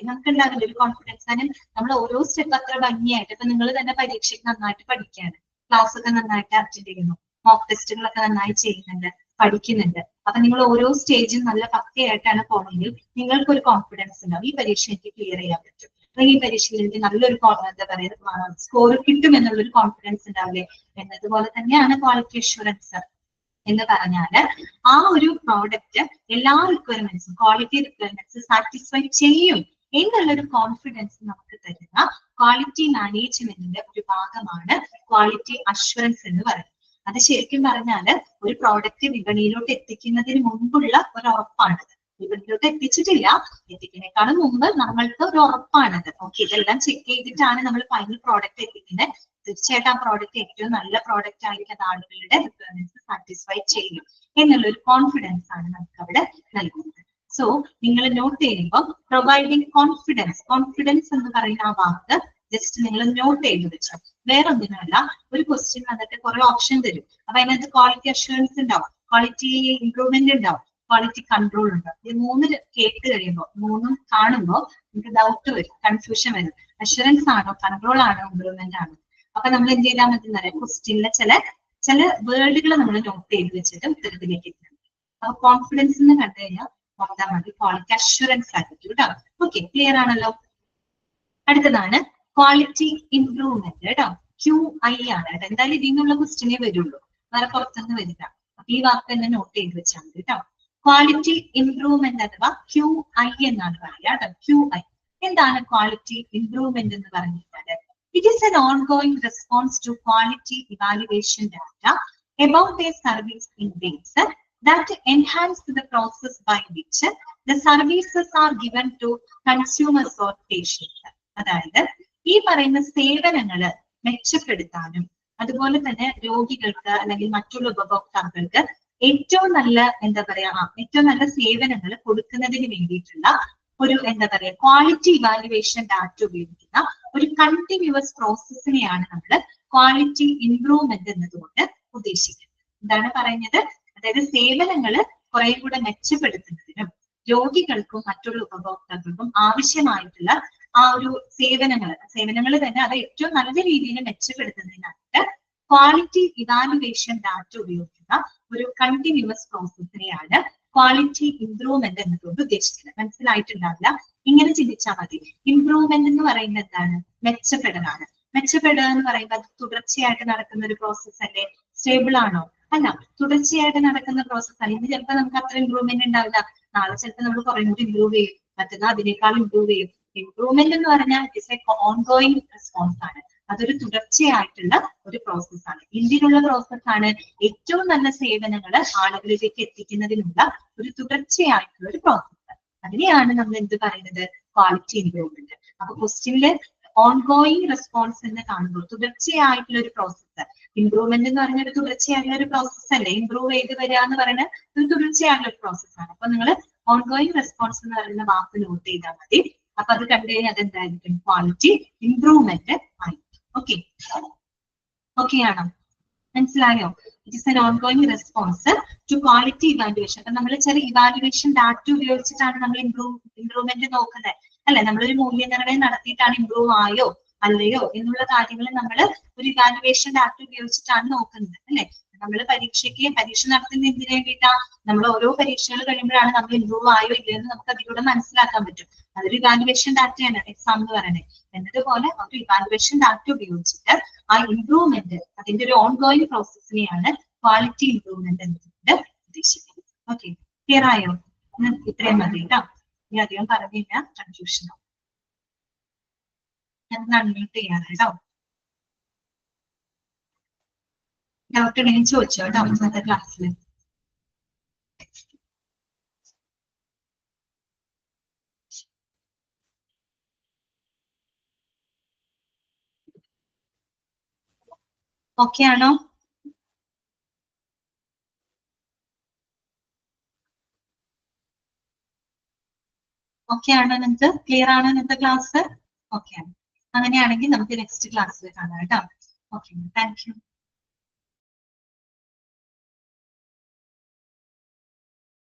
നമുക്കുണ്ടാവില്ലേ ഒരു കോൺഫിഡൻസ്? കാരണം നമ്മൾ ഓരോ സ്റ്റെപ്പ് അത്ര ഭംഗിയായിട്ട്, ഇപ്പൊ നിങ്ങൾ തന്നെ പരീക്ഷയ്ക്ക് നന്നായിട്ട് പഠിക്കുകയാണ്, ക്ലാസ് ഒക്കെ നന്നായിട്ട് അറ്റൻഡ് ചെയ്യുന്നു, മോക്ക് ടെസ്റ്റുകളൊക്കെ നന്നായി ചെയ്യുന്നുണ്ട്, പഠിക്കുന്നുണ്ട്. അപ്പൊ നിങ്ങൾ ഓരോ സ്റ്റേജും നല്ല പക്കയായിട്ടാണ് പോകണമെങ്കിൽ നിങ്ങൾക്കൊരു കോൺഫിഡൻസ് ഉണ്ടാവും. ഈ പരീക്ഷ എനിക്ക് ക്ലിയർ ചെയ്യാൻ പറ്റും, അല്ലെങ്കിൽ ഈ പരീക്ഷയിൽ എനിക്ക് നല്ലൊരു എന്താ പറയുക സ്കോർ കിട്ടും എന്നുള്ളൊരു കോൺഫിഡൻസ് ഉണ്ടാവില്ലേ? എന്നതുപോലെ തന്നെയാണ് ക്വാളിറ്റി അഷ്വറൻസ് എന്ന് പറഞ്ഞാല് ആ ഒരു പ്രോഡക്റ്റ് എല്ലാ റിക്വയർമെന്റ്സും, ക്വാളിറ്റി റിക്വയർമെന്റ്സ് സാറ്റിസ്ഫൈ ചെയ്യും എന്നുള്ളൊരു കോൺഫിഡൻസ് നമുക്ക് തരുന്ന ക്വാളിറ്റി മാനേജ്മെന്റിന്റെ ഒരു ഭാഗമാണ് ക്വാളിറ്റി അഷ്വറൻസ് എന്ന് പറയുന്നത്. അത് ശരിക്കും പറഞ്ഞാല് ഒരു പ്രോഡക്റ്റ് വിപണിയിലോട്ട് എത്തിക്കുന്നതിന് മുമ്പുള്ള ഒരു ഉറപ്പാണത്. വിപണിയിലോട്ട് എത്തിച്ചിട്ടില്ല, എത്തിക്കുന്നതിനേക്കാളും മുമ്പ് നമ്മൾക്ക് ഒരു ഉറപ്പാണത്. ഓക്കെ, ഇതെല്ലാം ചെക്ക് ചെയ്തിട്ടാണ് നമ്മൾ ഫൈനൽ പ്രോഡക്റ്റ് എത്തിക്കുന്നത്. തീർച്ചയായിട്ടും ആ പ്രോഡക്റ്റ് ഏറ്റവും നല്ല പ്രോഡക്റ്റ് ആയിരിക്കും, അത് ആളുകളുടെ റിക്വയർമെന്റ്സ് സാറ്റിസ്ഫൈ ചെയ്യും എന്നുള്ളൊരു കോൺഫിഡൻസ് ആണ് നമുക്ക് അവിടെ നൽകുന്നത്. സോ നിങ്ങൾ നോട്ട് ചെയ്യുമ്പോൾ പ്രൊവൈഡിങ് കോൺഫിഡൻസ്, കോൺഫിഡൻസ് എന്ന് പറയുന്ന ആ വാക്ക് ജസ്റ്റ് നിങ്ങൾ നോട്ട് ചെയ്ത് വെച്ചോ. വേറെ ഒന്നിനുമല്ല, ഒരു ക്വസ്റ്റ്യൻ വന്നിട്ട് കുറെ ഓപ്ഷൻ തരും. അപ്പൊ അതിനകത്ത് ക്വാളിറ്റി അഷ്വറൻസ് ഉണ്ടാവും, ക്വാളിറ്റി ഇംപ്രൂവ്മെന്റ് ഉണ്ടാവും, ക്വാളിറ്റി കൺട്രോൾ ഉണ്ടാവും. ഇത് മൂന്ന് കേട്ട് കഴിയുമ്പോൾ, മൂന്നും കാണുമ്പോൾ നമുക്ക് ഡൗട്ട് വരും, കൺഫ്യൂഷൻ വരും. അഷ്വറൻസ് ആണോ, കൺട്രോൾ ആണോ, ഇംപ്രൂവ്മെന്റ് ആണോ? അപ്പൊ നമ്മൾ എന്ത് ചെയ്താൽ മതി എന്നറിയാം, ക്വസ്റ്റ്യനിലെ ചില വേർഡുകൾ നമ്മൾ നോട്ട് ചെയ്ത് വെച്ചിട്ട് ഉത്തരത്തിലേക്ക് എത്തണം. അപ്പൊ കോൺഫിഡൻസ് എന്ന് കണ്ടു കഴിഞ്ഞാൽ നോക്കാൻ മതി ക്വാളിറ്റി അഷ്വറൻസ് ആയിരിക്കും കേട്ടോ. ഓക്കെ, ക്ലിയർ ആണല്ലോ. അടുത്തതാണ് ക്വാളിറ്റി ഇംപ്രൂവ്മെന്റ് കേട്ടോ. QI ആണ് കേട്ടോ. എന്തായാലും ഇതിൽ നിന്നുള്ള ക്വസ്റ്റ്യനേ വരുള്ളൂ, വേറെ പുറത്തുനിന്ന് വരില്ല. അപ്പൊ ഈ വാക്ക് തന്നെ നോട്ട് ചെയ്ത് വെച്ചാൽ മതി കേട്ടോ. ക്വാളിറ്റി ഇംപ്രൂവ്മെന്റ് അഥവാ QI എന്നാണ് പറയുക കേട്ടോ. QI എന്താണ് ക്വാളിറ്റി ഇംപ്രൂവ്മെന്റ് എന്ന് പറഞ്ഞിട്ടുള്ളത്? It is an ongoing response to quality evaluation data about a service in ways that enhance the process by which the services are given to consumers or patients. അതായത് ഈ പറയുന്ന സേവനങ്ങള് മെച്ചപ്പെടുത്താനും അതുപോലെ തന്നെ രോഗികൾക്ക് അല്ലെങ്കിൽ മറ്റുള്ള ഉപഭോക്താക്കൾക്ക് ഏറ്റവും നല്ല ഏറ്റവും നല്ല സേവനങ്ങൾ കൊടുക്കുന്നതിന് വേണ്ടിയിട്ടുള്ള ഒരു ക്വാളിറ്റി ഇവാലുവേഷൻ ഡാറ്റ ഉപയോഗിക്കുന്ന ഒരു കണ്ടിന്യൂസ് പ്രോസസ്സിനെയാണ് നമ്മൾ ക്വാളിറ്റി ഇംപ്രൂവ്മെന്റ് എന്നതുകൊണ്ട് ഉദ്ദേശിക്കുന്നത്. എന്താണ് പറയുന്നത്? അതായത് സേവനങ്ങള് കുറെ കൂടെ മെച്ചപ്പെടുത്തുന്നതിനും രോഗികൾക്കും മറ്റുള്ള ഉപഭോക്താക്കൾക്കും ആവശ്യമായിട്ടുള്ള ആ ഒരു സേവനങ്ങൾ തന്നെ അത് ഏറ്റവും നല്ല രീതിയിൽ മെച്ചപ്പെടുത്തുന്നതിനായിട്ട് ക്വാളിറ്റി ഇവാലുവേഷൻ ഡാറ്റ ഉപയോഗിക്കുന്ന ഒരു കണ്ടിന്യൂസ് പ്രോസസ്സിനെയാണ് ക്വാളിറ്റി ഇംപ്രൂവ്മെന്റ് എന്നതുകൊണ്ട് ഉദ്ദേശിക്കുന്നത്. മനസ്സിലായിട്ടുണ്ടാവില്ല, ഇങ്ങനെ ചിന്തിച്ചാൽ മതി. ഇംപ്രൂവ്മെന്റ് എന്ന് പറയുന്നത് എന്താണ്? മെച്ചപ്പെടലാണ്. മെച്ചപ്പെടുക എന്ന് പറയുമ്പോൾ അത് തുടർച്ചയായിട്ട് നടക്കുന്ന ഒരു പ്രോസസ് അല്ലേ? സ്റ്റേബിൾ ആണോ? അല്ല, തുടർച്ചയായിട്ട് നടക്കുന്ന പ്രോസസ് ആണ്. ഇന്ന് ചിലപ്പോൾ നമുക്ക് അത്ര ഇംപ്രൂവ്മെന്റ് ഉണ്ടാവില്ല, നാളെ ചിലപ്പോൾ നമ്മൾ കുറെ കൂടി ഇംപ്രൂവ് ചെയ്യും, മറ്റന്നാൾ അതിനേക്കാൾ ഇംപ്രൂവ് ചെയ്യും. ഇംപ്രൂവ്മെന്റ് എന്ന് പറഞ്ഞാൽ ഇറ്റ്സ് എ ഓൺഗോയിങ് റെസ്പോൺസ് ആണ്. അതൊരു തുടർച്ചയായിട്ടുള്ള ഒരു പ്രോസസ്സാണ്. എന്തിനുള്ള പ്രോസസ്സാണ്? ഏറ്റവും നല്ല സേവനങ്ങൾ ആളുകളിലേക്ക് എത്തിക്കുന്നതിനുള്ള ഒരു തുടർച്ചയായിട്ടുള്ള ഒരു പ്രോസസ്സ്. അതിനെയാണ് നമ്മൾ എന്ത് പറയുന്നത്? Quality improvement. അപ്പൊ ക്വസ്റ്റ്യനില് ഓൺഗോയിങ് റെസ്പോൺസ് എന്ന് കാണുമ്പോൾ തുടർച്ചയായിട്ടുള്ള ഒരു പ്രോസസ്സ്. ഇംപ്രൂവ്മെന്റ് എന്ന് പറഞ്ഞ ഒരു തുടർച്ചയായിട്ടുള്ള ഒരു പ്രോസസ്സ് അല്ലേ? ഇംപ്രൂവ് ചെയ്ത് വരിക എന്ന് പറയുന്നത് ഒരു തുടർച്ചയായിട്ടുള്ള ഒരു പ്രോസസ്സാണ്. അപ്പൊ നിങ്ങൾ ഓൺഗോയിങ് റെസ്പോൺസ് എന്ന് പറയുന്ന വാക്ക് നോട്ട് ചെയ്താൽ മതി. അപ്പൊ അത് കണ്ടു കഴിഞ്ഞാൽ അതെന്തായിരിക്കും? ക്വാളിറ്റി ഇംപ്രൂവ്മെന്റ് ആയിരിക്കും. ഓക്കെ ആണോ? മനസ്സിലായോ? It is an ongoing response to quality evaluation. അപ്പൊ നമ്മൾ ചില ഇവാലുവേഷൻ ഡാറ്റ ഉപയോഗിച്ചിട്ടാണ് നമ്മൾ ഇംപ്രൂവ്മെന്റ് നോക്കുന്നത് അല്ലെ? നമ്മളൊരു മൂല്യനിർണ്ണയം നടത്തിയിട്ടാണ് ഇംപ്രൂവ് ആയോ അല്ലയോ എന്നുള്ള കാര്യങ്ങൾ നമ്മൾ ഒരു ഇവാലുവേഷൻ ഡാറ്റ ഉപയോഗിച്ചിട്ടാണ് നോക്കുന്നത് അല്ലെ? നമ്മൾ പരീക്ഷ നടത്തുന്ന എന്തിനു വേണ്ടിയിട്ടാ? നമ്മൾ ഓരോ പരീക്ഷകൾ കഴിയുമ്പോഴാണ് നമ്മൾ ഇംപ്രൂവ് ആയോ ഇല്ലയോ എന്ന് നമുക്ക് അതിലൂടെ മനസ്സിലാക്കാൻ പറ്റും. അതൊരു ഇവാലുവേഷൻ ഡാറ്റയാണ് എക്സാം എന്ന് പറയുന്നത്. എന്നതുപോലെ ഒരു ഇവാലുവേഷൻ ഡാറ്റ ഉപയോഗിച്ചിട്ട് ആ ഇംപ്രൂവ്മെന്റ് അതിന്റെ ഒരു ഓൺഗോയിങ് പ്രോസസ്സിനെയാണ് ക്വാളിറ്റി ഇംപ്രൂവ്മെന്റ് എന്നതുകൊണ്ട് ഉദ്ദേശിക്കുന്നത്. ഓക്കെ, ക്ലിയർ ആയോ? ഇത്രയും മതി കേട്ടോ. ഇനി അധികം പറഞ്ഞില്ല, കൺഫ്യൂഷൻ ആവും. ഞാൻ അൺമ്യൂട്ട് ചെയ്യാറ് കേട്ടോ. ഡൗട്ട് ഉണ്ടെങ്കിൽ ചോദിച്ചോ കേട്ടോ ഇന്നത്തെ ക്ലാസ്സിൽ. ഓക്കെ ആണോ? ഓക്കെ ആണോ? നിങ്ങൾക്ക് ക്ലിയർ ആണോ ഇന്നത്തെ ക്ലാസ്? ഓക്കെ ആണ്. അങ്ങനെയാണെങ്കിൽ നമുക്ക് നെക്സ്റ്റ് ക്ലാസ്സിൽ കാണാം കേട്ടോ. Okay, thank you.